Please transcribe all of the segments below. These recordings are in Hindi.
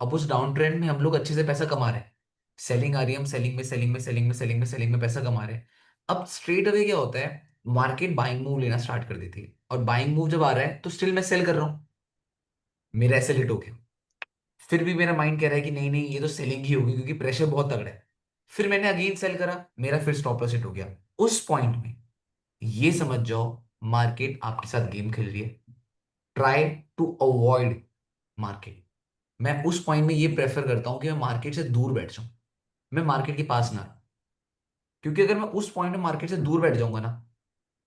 अब उस डाउन ट्रेंड में हम लोग अच्छे से पैसा कमा रहे हैं, सेलिंग आ रही है, हम सेलिंग में सेलिंग में सेलिंग में सेलिंग में सेलिंग में पैसा कमा रहे हैं। अब स्ट्रेट अवे क्या होता है, मार्केट बाइंग मूव लेना स्टार्ट कर देती है, और बाइंग मूव जब आ रहा है तो स्टिल मैं सेल कर रहा हूँ, मेरा ऐसे लेट हो गया। फिर भी मेरा माइंड कह रहा है कि नहीं नहीं, ये तो सेलिंग ही होगी क्योंकि प्रेशर बहुत तगड़ा है। फिर मैंने अगेन सेल करा, मेरा फिर स्टॉप लॉस हिट हो गया। उस पॉइंट में ये समझ जाओ मार्केट आपके साथ गेम खेल रही है। Try to avoid market. मैं उस पॉइंट में ये प्रेफर करता हूं कि मैं मार्केट से दूर बैठ जाऊं, मैं मार्केट के पास ना रहूं। क्योंकि अगर मैं उस पॉइंट में मार्केट से दूर बैठ जाऊंगा ना,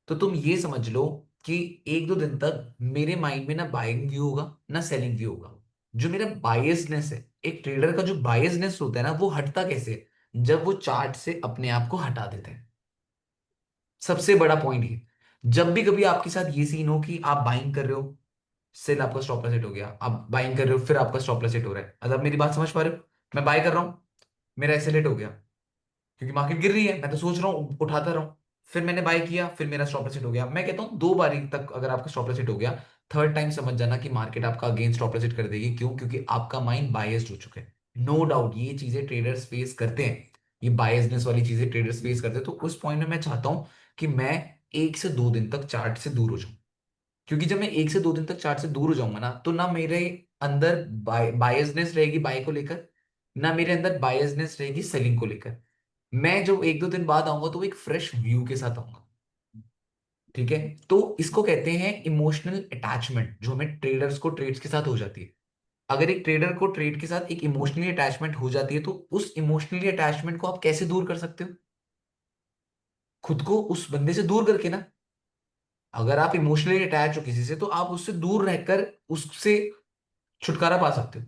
तो तुम ये समझ लो कि एक दो दिन तक मेरे माइंड में ना बाइंग व्यू होगा ना सेलिंग व्यू होगा। जो मेरा बायसनेस है, एक ट्रेडर का जो बायसनेस होता है ना, वो हटता कैसे है? जब वो चार्ट से अपने आप को हटा देते हैं। सबसे बड़ा पॉइंट ये, जब भी कभी आपके साथ ये सीन हो कि आप बाइंग कर रहे हो, सेल आपका स्टॉप लॉस हिट हो गया, आप बाइंग कर रहे हो, फिर आपका स्टॉप लॉस हिट हो रहा है, अब आप मेरी बात समझ पा रहे हो? मैं बाय कर रहा हूं, मेरा ऐसे लेट हो गया क्योंकि मार्केट गिर रही है, मैं तो सोच रहा हूँ उठाता रहूं। फिर मैंने बाय किया, फिर मेरा स्टॉप लॉस हिट हो गया। मैं कहता हूँ दो बारी तक अगर आपका स्टॉप लॉस हिट हो गया, थर्ड टाइम समझ जाना कि मार्केट आपका अगेंस्ट स्टॉप लॉस हिट कर देगी। क्यों? क्योंकि आपका माइंड बायस्ड हो चुका है। नो डाउट ये चीजें ट्रेडर्स फेस करते हैं, ये बायसनेस वाली चीजें ट्रेडर्स फेस करते हैं। तो उस पॉइंट में मैं चाहता हूं कि मैं 1 से 2 दिन तक चार्ट से दूर हो जाऊं। क्योंकि जब मैं 1 से 2 दिन तक चार्ट से दूर हो जाऊंगा ना, तो ना मेरे अंदर बायसनेस रहेगी बाय को लेकर, ना मेरे अंदर बायसनेस रहेगी सेलिंग को लेकर। मैं जो 1 2 दिन बाद आऊंगा तो वो एक फ्रेश व्यू के साथ आऊंगा। ठीक है? तो इसको कहते हैं इमोशनल अटैचमेंट, जो हमें ट्रेडर्स को ट्रेड्स के साथ हो जाती है। अगर एक ट्रेडर को ट्रेड के साथ एक इमोशनली अटैचमेंट हो जाती है, तो उस इमोशनली अटैचमेंट को आप कैसे दूर कर सकते हो? खुद को उस बंदे से दूर करके ना। अगर आप इमोशनली अटैच हो किसी से, तो आप उससे दूर रहकर उससे छुटकारा पा सकते हो।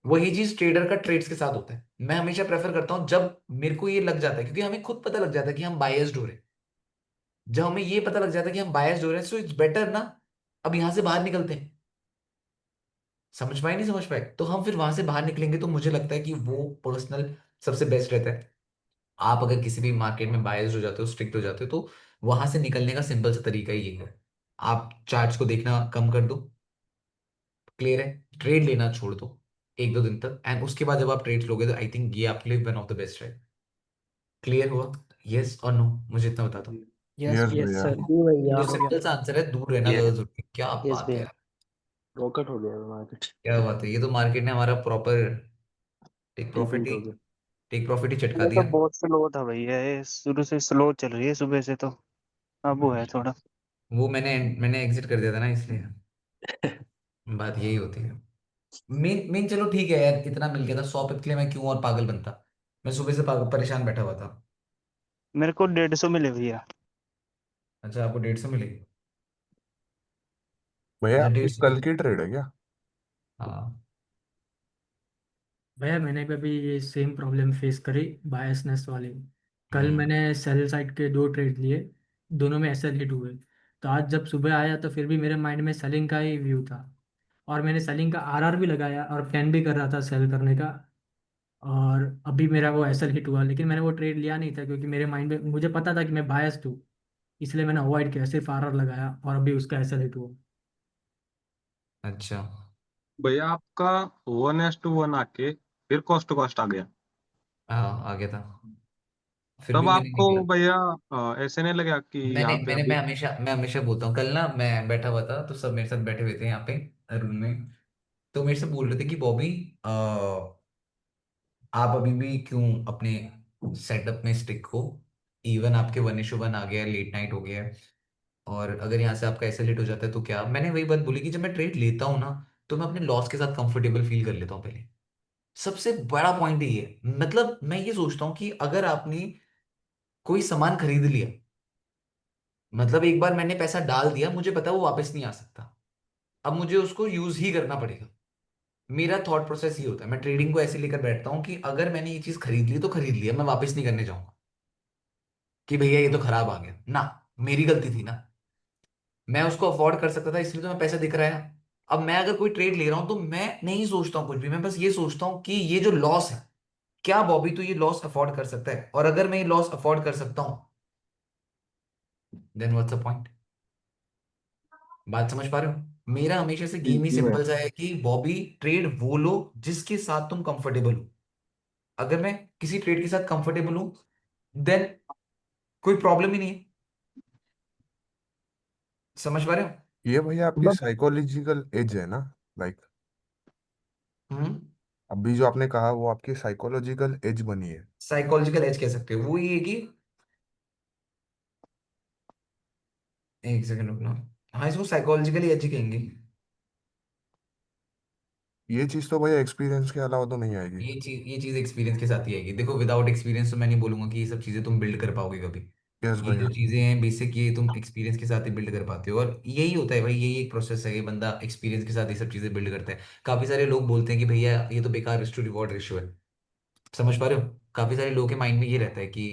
वही चीज ट्रेडर का ट्रेड्स के साथ होता है। मैं हमेशा प्रेफर करता हूं जब मेरे को ये लग जाता है, क्योंकि हमें खुद पता लग जाता है कि हम बायस्ड हो रहे हैं। जब हमें ये पता लग जाता है कि हम बायस्ड हो रहे हैं, सो इट्स बेटर ना, अब यहां से बाहर निकलते हैं। समझ पाए नहीं समझ पाए? तो हम फिर वहां से बाहर निकलेंगे, तो मुझे लगता है कि वो पर्सनल सबसे बेस्ट रहता है। आप अगर किसी भी मार्केट में बायस्ड हो जाते हो, स्ट्रिक्ट हो जाते हो, तो वहां से निकलने का सिंपल सा तरीका ही ये है, आप चार्ट्स को देखना कम कर दो। क्लियर है? ट्रेड लेना छोड़ दो 1 2 दिन तक, एंड उसके बाद जब आप ट्रेड लोगे तो आई थिंक ये आपके लिए वन ऑफ द बेस्ट है। क्लियर हुआ? यस और नो? मुझे इतना बता दो। यस यस यस भैया। सर। जी भैया तो हो गया। सिंपल सा आंसर है, दूर रहना ये ज्यादा जरूरी है। क्या यस बात है भैया। यार! रॉकेट हो गया मार्केट। क्या बात है, ये तो मार्केट ने हमारा प्रॉपर टेक प्रॉफिट रिपीट ही हो गया। टेक प्रॉफिट ही चटका ये तो दिया। बहुत स्लो था भैया, ये शुरू से स्लो चल रही है सुबह से तो। अब वो है थोड़ा। वो मैंने एग्जिट कर दिया था ना, इसलिए बात यही होती है। मेन मेन चलो ठीक है यार, इतना मिल गया था 100 पिप के लिए, मैं क्यों और पागल बनता। मैं सुबह से परेशान बैठा हुआ था। मेरे को 150 मिले भैया। अच्छा, आपको 150 मिलेगी? भैया अच्छा, आपकी 150। कल की ट्रेड है क्या? हाँ। भैया मैंने भी अभी ये सेम प्रॉब्लम फेस करी, बायसनेस वाली। कल हम्म। मैंने सेल साइड के 2 ट्रेड लिए, दोनों में ऐसे हिट हुए। तो आज जब सुबह आया तो फिर भी मेरे माइंड में सेलिंग का ही व्यू था, और मैंने सेलिंग का आरआर भी लगाया और प्लान भी कर रहा था सेल करने का। और अभी मेरा वो एसएल हिट हुआ, लेकिन मैंने वो ट्रेड लिया नहीं था क्योंकि मेरे माइंड में मुझे पता था कि मैं बायस्ड हूँ, इसलिए मैंने अवॉइड किया, सिर्फ आरआर लगाया और अभी उसका एसएल हिट हुआ। अच्छा। भैया आपका 1:1 आके फिर कॉस्ट टू कॉस्ट आ गया। हाँ, आ गया था, फिर भी तब मैंने आपको निकला। भैया ऐसे नहीं लगा कि मैंने यहाँ पे मैंने अभी। मैं हमेशा बोलता हूँ, कल ना मैं बैठा हुआ था तो सब मेरे साथ बैठे हुए थे यहाँ पे रूम में। तो मेरे से बोल रहे थे कि बॉबी, आप अभी भी क्यों अपने सेटअप में स्टिक हो? इवन आपके 1:1 आ गया है, लेट नाइट हो गया है, और अगर यहाँ से आपका ऐसे लेट हो जाता है तो क्या? मैंने वही बात बोली कि जब मैं ट्रेड लेता हूँ ना, तो मैं अपने लॉस के साथ कंफर्टेबल फील कर लेता हूँ पहले। सबसे बड़ा पॉइंट ये है, मतलब मैं ये सोचता हूँ कि अगर आपने कोई सामान खरीद लिया, मतलब एक बार मैंने पैसा डाल दिया, मुझे पता है वो वापस नहीं आ सकता, अब मुझे उसको यूज ही करना पड़ेगा। मेरा थॉट प्रोसेस ये होता है, मैं ट्रेडिंग को ऐसे लेकर बैठता हूँ कि अगर मैंने ये चीज खरीद ली तो खरीद लिया, मैं वापस नहीं करने जाऊंगा कि भैया ये तो खराब आ गया ना, मेरी गलती थी ना, मैं उसको अफोर्ड कर सकता था, इसलिए तो मैं पैसा दिख रहा है ना। अब मैं अगर कोई ट्रेड ले रहा हूं तो मैं नहीं सोचता हूँ कुछ भी, मैं बस ये सोचता हूँ कि ये जो लॉस है, क्या बॉबी तू ये लॉस अफोर्ड कर सकता है? और अगर मैं ये लॉस अफोर्ड कर सकता हूँ, देन व्हाट्स द पॉइंट? बात समझ पा रहे हो? मेरा हमेशा से गेम ही इजी है। सिंपल सा है कि बॉबी, ट्रेड वो लो जिसके साथ तुम कंफर्टेबल हो। अगर मैं किसी ट्रेड के साथ कंफर्टेबल हूं, देन कोई प्रॉब्लम ही नहीं है। समझ पा रहे हो? ये भैया आपकी मतलब साइकोलॉजिकल एज है ना, लाइक हम्म। अभी जो आपने कहा वो आपकी साइकोलॉजिकल एज बनी है। साइकोलॉजिकल एज कह सकते हो, वो ये है कि, एक सेकंड रुकना। हाँ, इसको साइकोलॉजिकली एज ही कहेंगे। ये चीज तो भैया एक्सपीरियंस के अलावा तो नहीं आएगी। ये चीज एक्सपीरियंस के साथ ही आएगी। देखो, विदाउट एक्सपीरियंस तो मैं नहीं बोलूंगा कि ये सब चीजें तुम बिल्ड कर पाओगे कभी। यस ये जो भैया। चीजें हैं बेसिक, ये तुम एक्सपीरियंस के साथ ही बिल्ड कर पाते हो। और यही होता है भाई, यही एक प्रोसेस है कि बंदा एक्सपीरियंस के साथ ये सब चीजें बिल्ड करता है। काफी सारे लोग बोलते हैं कि भैया ये तो बेकार रिस्क टू रिवॉर्ड रेशियो है। समझ पा रहे हो? काफी सारे लोगों के माइंड में ये रहता है कि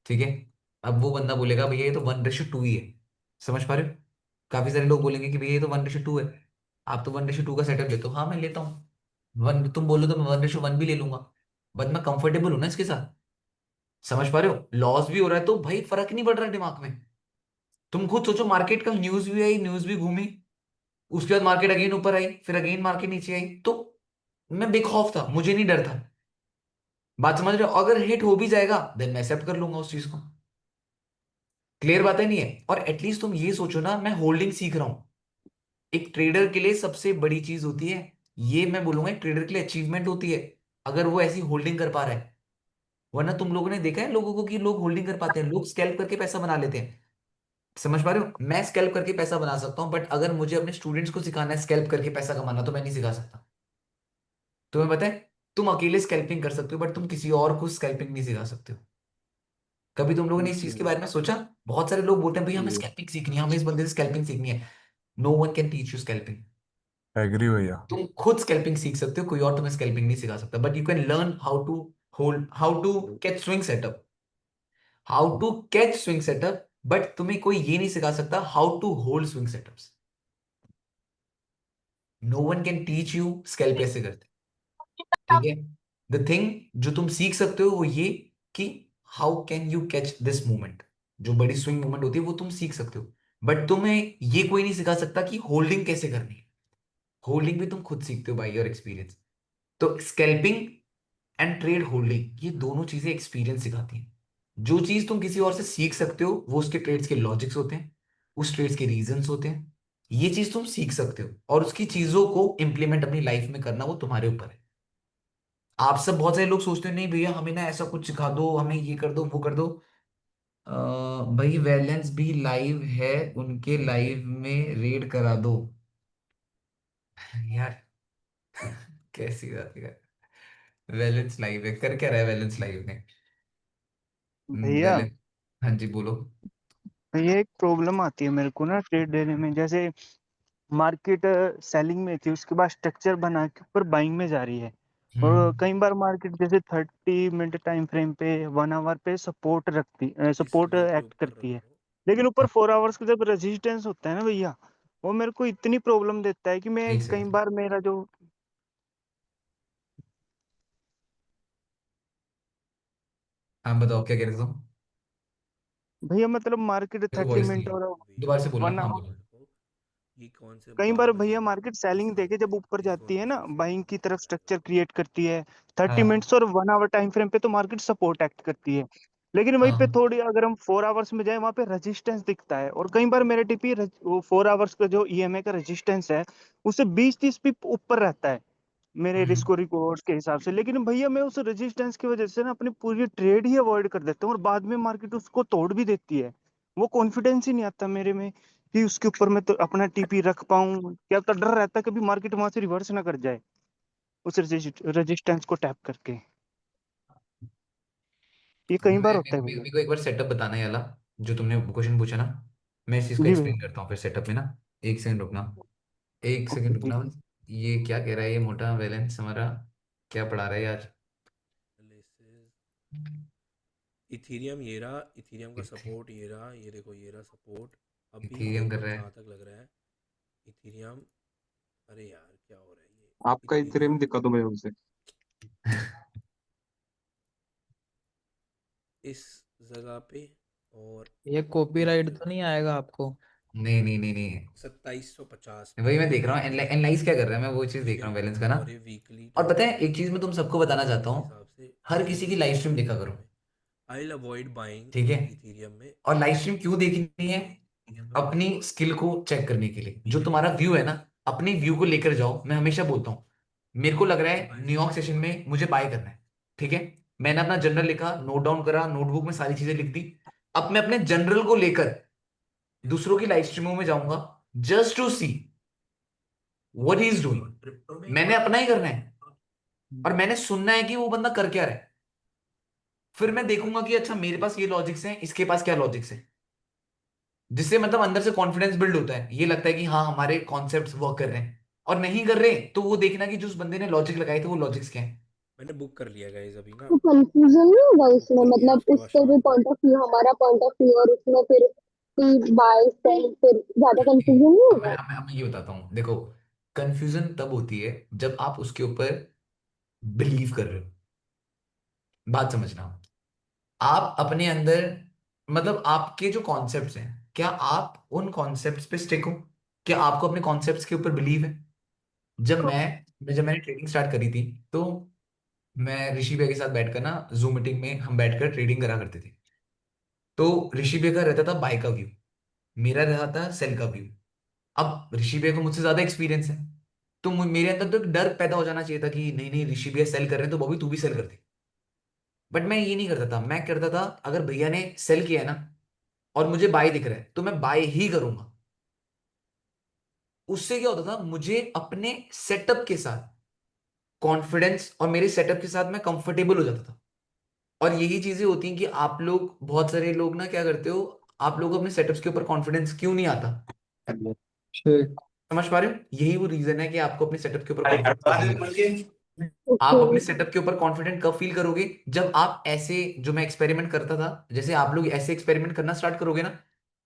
ठीक है, अब वो बंदा बोलेगा भैया ये तो 1:2 ही है। समझ पा रहे हो? काफी सारे लोग बोलेंगे कि भैया ये तो 1:2 है। आप तो 1:2 का सेटअप लेते हो, हाँ मैं लेता हूँ। वन तुम बोलो तो मैं 1:1 भी ले लूंगा। बट मैं कंफर्टेबल हूं ना इसके साथ। समझ पा रहे हो? लॉस भी हो रहा है तो भाई फर्क नहीं पड़ रहा दिमाग में। तुम खुद सोचो, मार्केट का न्यूज भी आई, न्यूज भी घूमी, उसके बाद मार्केट अगेन ऊपर आई, फिर अगेन मार्केट नीचे आई, तो मैं बेखौफ था, मुझे नहीं डर था। बात समझ रहे हो? अगर हिट हो भी जाएगा देन मैं एक्सेप्ट कर लूंगा उस चीज को। क्लियर बात है नहीं है? और एटलीस्ट तुम ये सोचो ना, मैं होल्डिंग सीख रहा हूं। एक ट्रेडर के लिए सबसे बड़ी चीज होती है, ये मैं बोलूंगा एक ट्रेडर के लिए अचीवमेंट होती है, अगर वो ऐसी होल्डिंग कर पा रहा है। वरना तुम लोगों ने देखा है लोगों को कि लोग होल्डिंग कर पाते हैं, लोग स्कैल्प करके पैसा बना लेते हैं। समझ पा रहे हो? मैं स्कैल्प करके पैसा बना सकता हूँ, बट अगर मुझे अपने स्टूडेंट्स को सिखाना है स्कैल्प करके पैसा कमाना, तो मैं नहीं सिखा सकता। तुम्हें पता है, तुम अकेले स्कैल्पिंग कर सकते हो बट तुम किसी और को स्कैल्पिंग नहीं सिखा सकते हो। कभी तुम लोगों ने इस चीज के बारे में सोचा? बहुत सारे लोग बोलते हैं भाई हमें स्कैल्पिंग सीखनी है, हमें इस बंदे से स्कैल्पिंग सीखनी है। No one can teach you scalping. Agree भैया। तुम खुद स्कैल्पिंग सीख सकते हो, कोई और तुम्हें स्कैल्पिंग नहीं सिखा सकता। But you can learn how to hold, how to catch swing setup, how to catch swing setup. But तुम्हें कोई ये नहीं सिखा सकता how to hold swing setups. No one can teach you scalp कैसे करते। ठीक है? द थिंग जो तुम सीख सकते हो वो ये कि how can you catch this movement. जो बड़ी स्विंग मूवमेंट होती है वो तुम सीख सकते हो, बट तुम्हें ये कोई नहीं सिखा सकता कि होल्डिंग कैसे करनी है। होल्डिंग भी तुम खुद सीखते हो बाई योर एक्सपीरियंस। तो स्कैल्पिंग एंड ट्रेड होल्डिंग, ये दोनों चीजें एक्सपीरियंस सिखाती हैं। जो चीज तुम किसी और से सीख सकते हो वो उसके ट्रेड्स के लॉजिक्स होते हैं, उस ट्रेड्स के रीजंस होते हैं। ये चीज तुम सीख सकते हो, और उसकी चीजों को इंप्लीमेंट अपनी लाइफ में करना वो तुम्हारे ऊपर है। आप सब, बहुत सारे लोग सोचते हैं नहीं भैया हमें ना ऐसा कुछ सिखा दो, हमें ये कर दो वो कर दो। अ, भाई वैलेंस भी लाइव है, उनके लाइव में रेड करा दो। यार कैसी बात है? वैलेंस लाइव है, कर क्या रहा है वैलेंस लाइव ने? भैया, वैलेंस, हाँ जी बोलो। ये एक प्रॉब्लम आती है मेरे को ना ट्रेड लेने में। जैसे मार्केट सेलिंग में थी, उसके बाद स्ट्रक्चर बना के ऊपर बाइंग में जा रही है। और हम्म। कई बार मार्केट जैसे 30 मिनट टाइम फ्रेम पे, 1 आवर पे इस सपोर्ट वो के एक्ट ऊपर करती रख है। दो। लेकिन ऊपर 4 आवर्स का जब रेजिस्टेंस होता है ना भैया, वो मेरे को इतनी प्रॉब्लम देता है कि मैं एक कई सेकंड, बार मेरा जो, आप बताओ क्या कह रहे थे तुम? भैया मतलब मार्केट देखो थर्टी वॉइस नहीं मिनट है, और वेट दोबारा से बोलना, वन हाँ बोलो। देखो, ये कौन से कई बार बार भैया बनेगा, मार्केट किस सेलिंग टाइम देके जब पे, ऊपर ये जाती कौन है सा ना, फेज है? बाइंग की तरफ स्ट्रक्चर क्रिएट करती है 30 मिनट्स हाँ और 1 आवर टाइम फ्रेम पे, तो मार्केट सपोर्ट एक्ट करती है। लेकिन वहीं पे हाँ। थोड़ी अगर हम 4 आवर्स में जाए, वहां पे रेजिस्टेंस दिखता है। और कई बार मेरे टीपी वो 4 आवर्स का जो ईएमए का रेजिस्टेंस है, उससे 20-30 पिप ऊपर रहता है मेरे हम्म। रिस्क रिकॉर्ड्स के हिसाब से। लेकिन भैया मैं उस रेजिस्टेंस की वजह से ना अपनी पूरी ट्रेड ही अवॉइड कर देता हूँ, और बाद में मार्केट उसको तोड़ भी देती है। वो कॉन्फिडेंस ही नहीं आता मेरे में कि उसके ऊपर मैं तो अपना टीपी रख पाऊं। क्या तो डर रहता है कभी मार्केट वहां से रिवर्स ना कर जाए उस रेजिस्टेंस को टैप करके। ये कई बार होता है भैया। मेरे को एक बार सेटअप बताना है वाला, जो तुमने क्वेश्चन पूछा ना। मैं इस चीज को जी भैया। एक्सप्लेन करता हूँ फिर सेटअप में ना। एक सेकंड रुकना, एक ओके सेकंड जी। रुकना बस। ये क्या कह रहा है ये मोटा बैलेंस हमारा? क्या पढ़ा रहा है आज? एनालिसिस, इथीरियम ये रहा, इथीरियम का सपोर्ट ये रहा, ये देखो ये रहा सपोर्ट। अभी इथेरियम मेरे कर को रहा जहाँ है। तक लग रहा है, इथीरियम, अरे यार क्या हो रहा है ये, आपका इथेरियम इथीरियम दिक्कत हो मेरे से। इस जगह पे और ये कॉपीराइट तो नहीं आएगा आपको? नहीं नहीं नहीं नहीं, 2750 वही पे मैं देख रहा हूँ एनालाइज क्या कर रहा है, मैं वो चीज देख ठीक रहा है। हूँ बैलेंस का ना। और ये वीकली और पता टाइम है एक चीज मैं तुम सबको बताना चाहता के हूँ, हिसाब से हर चल किसी रही की है लाइव स्ट्रीम देखा इथीरियम करो। में। आई विल अवॉइड बाइंग ठीक है, इथीरियम में। और लाइव स्ट्रीम क्यों देखनी है? अपनी स्किल को चेक करने के लिए। जो तुम्हारा व्यू है ना, अपने व्यू को लेकर जाओ। मैं हमेशा बोलता हूँ, मेरे को लग रहा है न्यूयॉर्क सेशन में मुझे बाय करना है, ठीक है, मैंने अपना जनरल लिखा, नोट डाउन करा, नोटबुक में सारी चीजें लिख दी। अब मैं अपने जनरल को लेकर दूसरों की लाइव स्ट्रीमों में जाऊंगा, just to see what he is doing. मैंने अपना ही करना है और मैंने सुनना है कि वो बंदा कर क्या रहा है। फिर मैं देखूंगा कि अच्छा मेरे पास ये लॉजिक्स हैं, इसके पास क्या लॉजिक्स है, जिससे मतलब अंदर से कॉन्फिडेंस बिल्ड होता है। ये लगता है कि हाँ हमारे कॉन्सेप्ट्स वर्क कर रहे हैं। और नहीं कर रहे तो वो देखना कि जो उस बंदे ने लॉजिक लगाए थे वो लॉजिक्स क्या है। मैंने बुक कर लिया गाइस अभी ना, तो कंफ्यूजन नहीं होगा बुक इसमें, कर लिया मतलब उसके बाद उसका जो शाम को। पॉइंट ऑफ व्यू हमारा पॉइंट ऑफ व्यू और उसमें फिर बाय सेल फिर ज्यादा कंफ्यूजन नहीं अब मैं होगा? अब मैं अब मैं ये बताता हूँ, देखो, कंफ्यूजन तब होती है जब आप उसके ऊपर बिलीव कर रहे हो। बात समझना, आप अपने अंदर, मतलब आपके जो कॉन्सेप्ट्स हैं, क्या आप उन कॉन्सेप्ट्स पे स्टिक हो? क्या आपको अपने कॉन्सेप्ट्स के ऊपर बिलीव है? जब मैंने ट्रेडिंग स्टार्ट करी थी, तो मैं ऋषि भैया के साथ बैठकर ना, जूम मीटिंग में हम बैठकर ट्रेडिंग करा करते थे। तो ऋषि भैया का रहता था बाय का व्यू, मेरा रहता था सेल का व्यू। अब ऋषि भैया को मुझसे ज्यादा एक्सपीरियंस है, तो मेरे अंदर तो एक डर पैदा हो जाना चाहिए था कि नहीं नहीं ऋषि भैया सेल कर रहे हैं तो बॉबी तू भी सेल कर दे। बट मैं ये नहीं करता था, मैं करता था अगर भैया ने सेल किया है ना और मुझे बाय दिख रहा है तो मैं बाय ही करूंगा। उससे क्या होता था, मुझे अपने सेटअप के साथ कॉन्फिडेंस और मेरे सेटअप के साथ मैं कंफर्टेबल हो जाता था। और यही चीजें होती हैं कि आप लोग, बहुत सारे लोग ना क्या करते हो, आप लोग अपने सेटअप्स के ऊपर कॉन्फिडेंस क्यों नहीं आता? ठीक। समझ पा रहे हो? यही वो रीजन है कि आपको अपने सेटअप के ऊपर कॉन्फिडेंस। ओके। आप अपने सेटअप के ऊपर कॉन्फिडेंट कब फील करोगे? जब आप ऐसे, जो मैं एक्सपेरिमेंट करता था, जैसे आप लोग ऐसे एक्सपेरिमेंट करना स्टार्ट करोगे ना,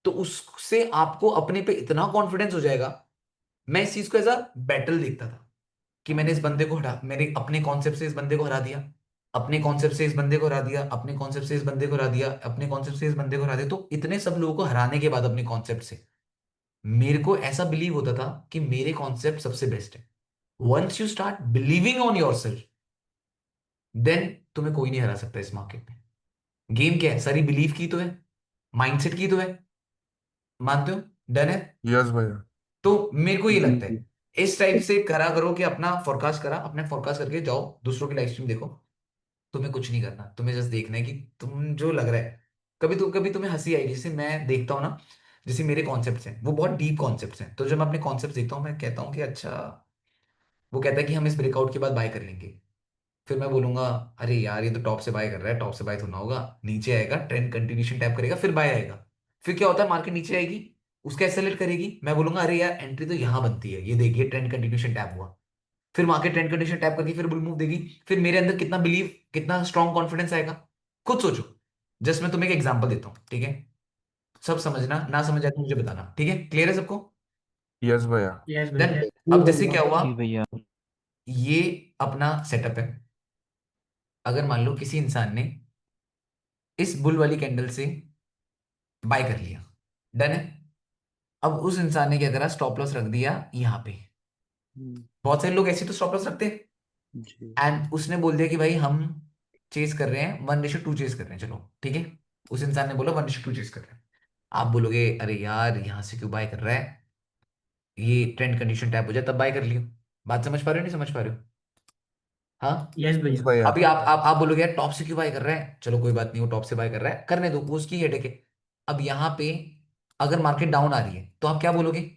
तो उससे आपको अपने पे इतना कॉन्फिडेंस हो जाएगा। मैं इस चीज को एज अ बैटल देखता था कि मैंने इस बंदे को हरा, मैंने अपने कॉन्सेप्ट से इस बंदे को हरा दिया, अपने कॉन्सेप्ट से इस बंदे को हरा दिया, अपने कॉन्सेप्ट से इस बंदे को हरा दिया, अपने कॉन्सेप्ट से इस बंदे को हरा दिया। तो इतने सब लोगों को हराने के बाद अपने कॉन्सेप्ट से मेरे को ऐसा बिलीव होता था कि मेरे कॉन्सेप्ट सबसे बेस्ट है। Once you start believing on yourself, then तुम्हें कोई नहीं हरा सकता इस मार्केट में। गेम क्या है? सारी बिलीव की तो है, माइंडसेट की तो है। मानते हो? डन है? यस भैया। तो मेरे को ये जी लगता जी। है इस टाइप से करा करो कि अपना फोरकास्ट करा, अपने फोरकास्ट करके जाओ, दूसरों की लाइव स्ट्रीम देखो। तुम्हें कुछ नहीं करना, तुम्हें जस्ट देखना है कि तुम जो लग रहा है। कभी तुम्हें हंसी आएगी, जैसे मैं देखता हूँ ना, जैसे मेरे कॉन्सेप्ट्स हैं वो बहुत डीप कॉन्सेप्ट्स हैं, तो जब मैं अपने कॉन्सेप्ट्स देखता हूँ मैं कहता हूँ कि अच्छा, वो कहता है कि हम इस ब्रेकआउट के बाद बाय कर लेंगे। फिर मैं बोलूंगा अरे यार ये तो टॉप से बाय कर रहा है, टॉप से बाय तो ना होगा, नीचे आएगा, ट्रेंड कंटिन्यूशन टैप करेगा, फिर बाय आएगा। फिर क्या होता है, मार्केट नीचे आएगी, उसका एक्सेलरेट करेगी, मैं बोलूंगा अरे यार एंट्री तो यहाँ बनती है, ये देखिए ट्रेंड कंटिन्यूशन टैप हुआ। फिर मार्केट ट्रेंड कंडीशन टैप करके फिर बुल मूव देगी। फिर मेरे अंदर कितना बिलीव, कितना स्ट्रॉन्ग कॉन्फिडेंस आएगा, खुद सोचो। जस्ट मैं तुम्हें एक एग्जांपल देता हूँ, ठीक है? सब समझना, ना समझ आए तो मुझे बताना, ठीक है? क्लियर है सबको? यस भैया। यस देन भैया। जी अब जैसे भैया। क्या हुआ, जी भैया। ये अपना सेटअप है। अगर मान लो किसी इंसान ने इस बुल वाली कैंडल से बाय कर लिया, डन है। अब उस इंसान ने क्या करा, स्टॉप लॉस रख दिया यहाँ पे। हम्म, बहुत सारे लोग ऐसे तो स्टॉप लॉस रखते हैं। जी। एंड उसने बोल दिया कि भाई हम चेस कर रहे हैं, 1:2 चेस कर रहे हैं, चलो ठीक है। उस इंसान ने बोला 1:2 चेस कर रहे हैं। आप बोलोगे अरे यार यहाँ से क्यों बाय कर रहा है, ये ट्रेंड कंडीशन टैप हो जाए तब बाय कर लियो। बात समझ पा रहे हो नहीं समझ पा रहे हो? हाँ। यस यस भैया। भैया। अभी आप बोलोगे यार टॉप से क्यों बाय कर रहा है, चलो कोई बात नहीं, वो टॉप से बाय कर रहा है, करने दो, वो उसकी हेडेक है। अब यहाँ पे अगर मार्केट डाउन आ रही है तो आप क्या बोलोगे?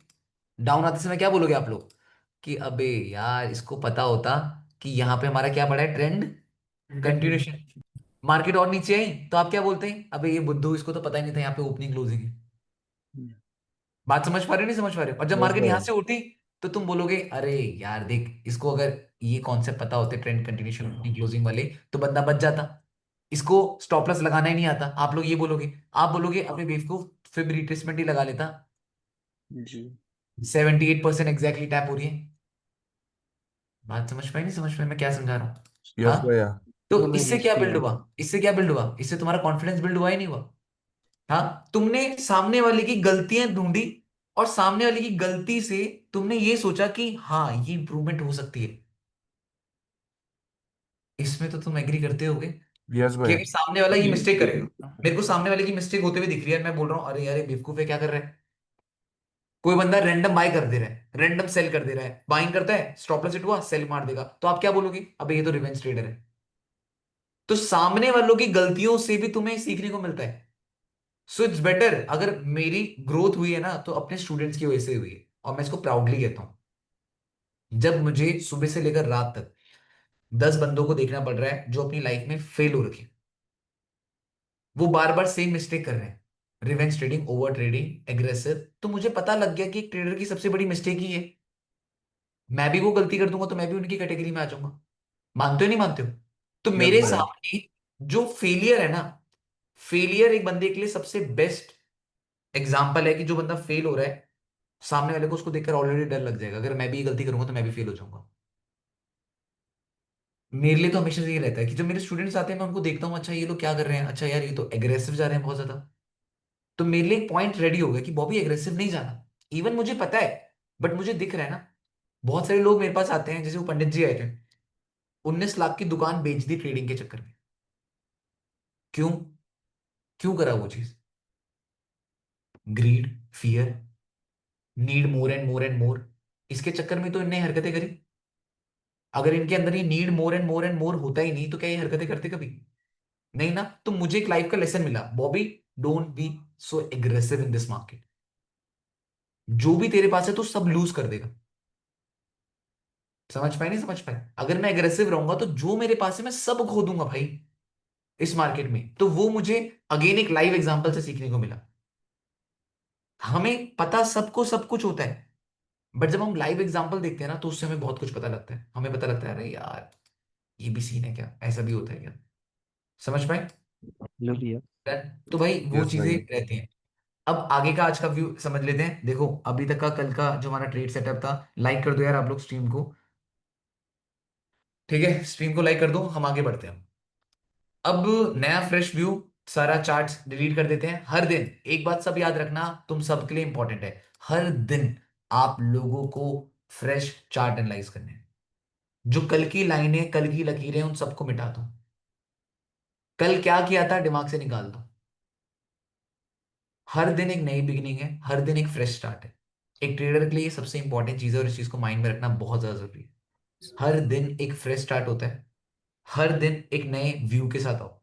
डाउन आते समय क्या बोलोगे आप लोग? कि अबे यार इसको पता होता कि यहाँ पे हमारा क्या पड़ा है, ट्रेंड कंटिन्यूशन। कंटिन्यूशन। मार्केट और नीचे आई तो आप क्या बोलते हैं, अबे ये बुद्धू, इसको तो पता ही नहीं था यहाँ पे ओपनिंग क्लोजिंग है। बात समझ पा रहे हो नहीं समझ पा रहे हो? और जब यस मार्केट यहाँ भैया। से उठी तो तुम बोलोगे अरे यार देख, इसको अगर ये कॉन्सेप्ट पता होते ट्रेंड कंटिन्यूशन ओपनिंग क्लोजिंग वाले, तो बंदा बच जाता, इसको स्टॉप लॉस लगाना ही नहीं आता। आप लोग ये बोलोगे। आप बोलोगे अबे बेवकूफ, फिर रिट्रेसमेंट ही लगा लेता, जी। 78% एग्जैक्टली टैप हो रही है। बात समझ पाई नहीं समझ पाई मैं क्या समझा रहा हूँ? यस हाँ। भैया। तो वो मैं इससे क्या बिल्ड रिस्की हुआ, इससे क्या बिल्ड हुआ, इससे तुम्हारा कॉन्फिडेंस बिल्ड हुआ ही नहीं हुआ? हाँ, तुमने सामने वाले की गलतियां ढूंढी और सामने वाले की गलती से तुमने ये सोचा कि हाँ ये इंप्रूवमेंट हो सकती है। इसमें तो तुम एग्री करते होगे यस कि भैया। अगर सामने वाला ये मिस्टेक करेगा, मेरे को सामने वाले की मिस्टेक होते हुए दिख रही है, मैं बोल रहा हूँ अरे यार ये बेवकूफ है, क्या कर रहा है। कोई बंदा रैंडम बाय कर दे रहा है, रैंडम सेल कर दे रहा है, बाइंग करता है, स्टॉप लॉस हिट हुआ, सेल मार देगा, तो आप क्या बोलोगे, अबे ये तो रिवेंज ट्रेडर है। तो सामने वालों की गलतियों से भी तुम्हें सीखने को मिलता है। सो इट्स बेटर, अगर मेरी ग्रोथ हुई है ना तो अपने स्टूडेंट्स की वजह से हुई है, और मैं इसको प्राउडली कहता हूँ। जब मुझे सुबह से लेकर रात तक 10 बंदों को देखना पड़ रहा है जो अपनी लाइफ में फेल हो रखे हैं, वो बार बार सेम मिस्टेक कर रहे हैं, revenge trading, over trading, aggressive, तो मुझे पता लग गया कि एक ट्रेडर की सबसे बड़ी मिस्टेक ही है। मैं भी वो गलती कर दूंगा तो मैं भी उनकी कैटेगरी में आ जाऊंगा। मानते हो नहीं मानते हो? तो यस मेरे भैया। सामने जो फेलियर है ना, फेलियर एक बंदे के लिए सबसे बेस्ट एग्जाम्पल है कि जो बंदा फेल हो रहा है, सामने वाले को उसको देखकर ऑलरेडी डर लग जाएगा, अगर मैं भी ये गलती करूंगा तो मैं भी फेल हो जाऊंगा। मेरे लिए तो हमेशा से ये रहता है कि जब मेरे स्टूडेंट्स आते हैं मैं उनको देखता हूँ, अच्छा ये लोग क्या कर रहे हैं, अच्छा यार ये तो एग्रेसिव जा रहे हैं बहुत ज्यादा, तो मेरे लिए एक पॉइंट रेडी हो गया कि बॉबी एग्रेसिव नहीं जाना। इवन मुझे पता है, बट मुझे दिख रहा है ना। बहुत सारे लोग मेरे पास आते हैं, जैसे वो पंडित जी आए थे, 19 लाख की दुकान बेच दी ट्रेडिंग के चक्कर में। क्यों? क्यों करा वो चीज? Greed, fear, need more and more and more, इसके चक्कर में तो इनने हरकतें करी। अगर इनके अंदर ये need more and more and मोर होता ही नहीं तो क्या ये हरकतें करते कभी? नहीं ना। तो मुझे एक लाइफ का लेसन मिला, Bobby don't be so aggressive in this market. जो भी तेरे पास है तो सब लूज कर देगा। समझ पाए नहीं समझ पाए? अगर मैं एग्रेसिव रहूंगा तो जो मेरे पास है मैं सब खो दूंगा भाई इस मार्केट में। तो वो मुझे अगेन एक लाइव एग्जांपल से सीखने को मिला। हमें पता सबको सब कुछ होता है, बट जब हम लाइव एग्जांपल देखते हैं ना तो उससे हमें बहुत कुछ पता लगता है। हमें पता लगता है अरे यार ये भी सीन है क्या, ऐसा भी होता है क्या। समझ पाए? लो भैया। तो भाई वो यस चीजें भैया। रहती हैं। अब आगे का आज का व्यू समझ लेते हैं। देखो अभी तक का कल का जो हमारा ट्रेड सेटअप था, लाइक कर दो यार आप लोग स्ट्रीम को। ठीक है, स्ट्रीम को लाइक कर दो, हम आगे बढ़ते हैं। अब नया फ्रेश व्यू, सारा चार्ट्स डिलीट कर देते हैं। हर दिन एक बात सब याद रखना, तुम सबके लिए इंपॉर्टेंट है, हर दिन आप लोगों को फ्रेश चार्ट एनालाइज करने हैं। जो कल की लाइनें, कल की लकीरें, उन सबको मिटा दो। कल क्या किया था दिमाग से निकाल दो। हर दिन एक नई बिगिनिंग है, हर दिन एक फ्रेश स्टार्ट है। एक ट्रेडर के लिए ये सबसे इंपॉर्टेंट चीज है और इस चीज को माइंड में रखना बहुत ज्यादा जरूरी है। हर दिन एक फ्रेश स्टार्ट होता है, हर दिन एक नए व्यू के साथ आओ।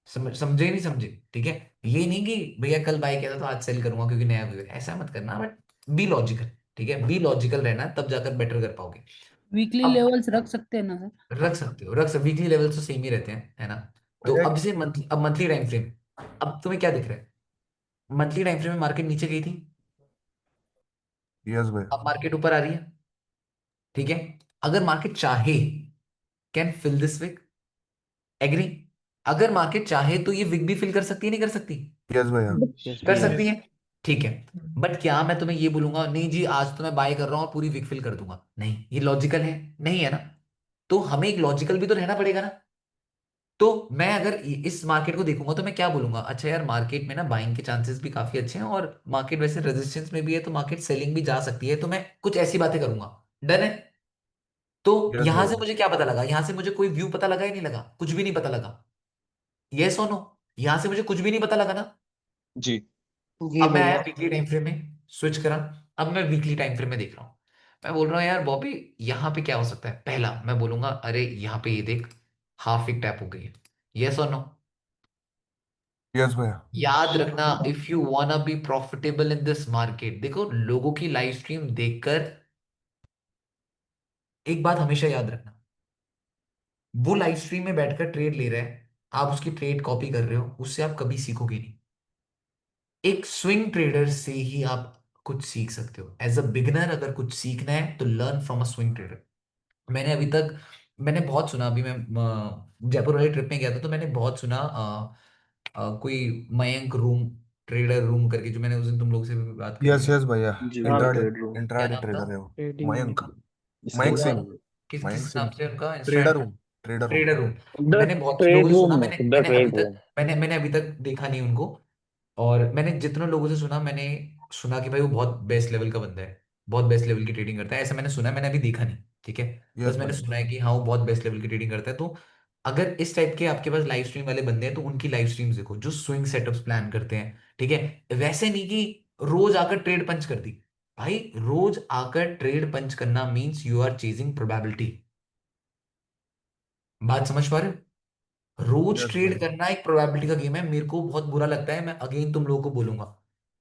समझे नहीं समझे? ठीक है। ये नहीं कि भैया कल बाय किया था तो आज सेल करूंगा क्योंकि नया व्यू है, ऐसा मत करना, बट बी लॉजिकल। ठीक है, बी लॉजिकल रहना, तब जाकर बेटर कर पाओगे। वीकली अब लेवल्स रख सकते हैं ना सर? रख सकते हो, रख सकते, वीकली लेवल तो सेम ही रहते हैं, है ना। तो भैया। अब जैसे मंथली, अब मंथली टाइम फ्रेम, अब तुम्हें क्या दिख रहा है? मंथली टाइम फ्रेम में मार्केट नीचे गई थी, यस भैया। अब मार्केट ऊपर आ रही है। ठीक है। अगर मार्केट चाहे, can fill this wick, agree? अगर मार्केट चाहे तो ये विक भी फिल कर सकती है, नहीं कर सकती? यस भैया। यस कर भैया। सकती है। ठीक है। बट क्या मैं तुम्हें ये बोलूंगा नहीं जी आज तो मैं बाय कर रहा हूँ और पूरी विक फिल कर दूंगा? नहीं, ये लॉजिकल है? नहीं है ना। तो हमें एक लॉजिकल भी तो रहना पड़ेगा ना। तो मैं अगर इस मार्केट को देखूंगा तो मैं क्या बोलूंगा, अच्छा यार मार्केट में ना बाइंग के चांसेस भी काफी अच्छे हैं और मार्केट वैसे रेजिस्टेंस में भी है, तो मार्केट सेलिंग भी जा सकती है, तो मैं कुछ ऐसी बातें करूंगा। डन है? तो यस यहां से भैया। मुझे क्या पता लगा, यहां से मुझे कोई व्यू पता लगा या नहीं लगा? कुछ भी नहीं पता लगा। यस और नो? यहां से मुझे कुछ भी नहीं पता लगा ना। जी। जी अब मैं आया भैया। वीकली टाइम फ्रेम में, स्विच करा। अब मैं वीकली टाइम फ्रेम में देख रहा हूँ। मैं बोल रहा हूँ यार बॉबी यहाँ पे क्या हो सकता है? पहला मैं बोलूंगा अरे यहाँ पे ये देख, हाफ एक टैप हो गई है। यस और नो? यस भैया। याद रखना, if you वांना be profitable in this market, देखो लोगों की लाइव स्ट्रीम देखकर एक बात हमेशा याद रखना, वो लाइव स्ट्रीम में बैठकर ट्रेड ले रहा है, आप उसकी ट्रेड कॉपी कर रहे हो, उससे आप कभी सीखोगे नहीं। एक स्विंग ट्रेडर से ही आप कुछ सीख सकते हो। एज अ बिगिनर अगर कुछ सीखना है तो learn from a swing trader. मैंने अभी तक, मैंने बहुत सुना, अभी मैं जयपुर वाली ट्रिप में गया था तो मैंने बहुत सुना, कोई मयंक रूम, ट्रेडर रूम करके, जो मैंने उस दिन तुम लोग से भी बात करी यस थी। यस भैया। जी क्या भैया, इंट्राडे, ट्रेड रूम। क्या इंट्राडे नाम था? ट्रेडर है वो। Trading Mayank. Room. Mayank skills पूरा सिंह। रूम। मयंक किस नाम सिंह। से उनका Insta trader handle? Room. Trader room. Trader room. The मैंने बहुत लोगों ट्रेड से रूम सुना, है, मैंने द मैंने अभी ट्रेड तक रूम। मैंने मैंने अभी तक देखा नहीं उनको। और मैंने जितने लोगों से सुना, मैंने सुना कि भाई वो बहुत बेस्ट लेवल का बंदा है, बहुत बेस्ट लेवल की ट्रेडिंग करता है, ऐसा मैंने सुना है, मैंने अभी देखा नहीं, ठीक है। बस यस मैंने भाई। सुना है कि हाँ वो बहुत बेस्ट लेवल की ट्रेडिंग करता है। तो अगर इस टाइप के आपके पास लाइव स्ट्रीम वाले बंदे हैं तो उनकी लाइव स्ट्रीम्स देखो जो स्विंग सेटअप्स प्लान करते हैं, ठीक है। वैसे नहीं कि रोज आकर ट्रेड पंच कर दी। भाई रोज आकर ट्रेड पंच करना means you are chasing probability. बात समझ पा रहे हो? रोज यस ट्रेड भाई। करना एक प्रोबेबिलिटी का गेम है। मेरे को बहुत बुरा लगता है, मैं अगेन तुम लोगों को बोलूंगा,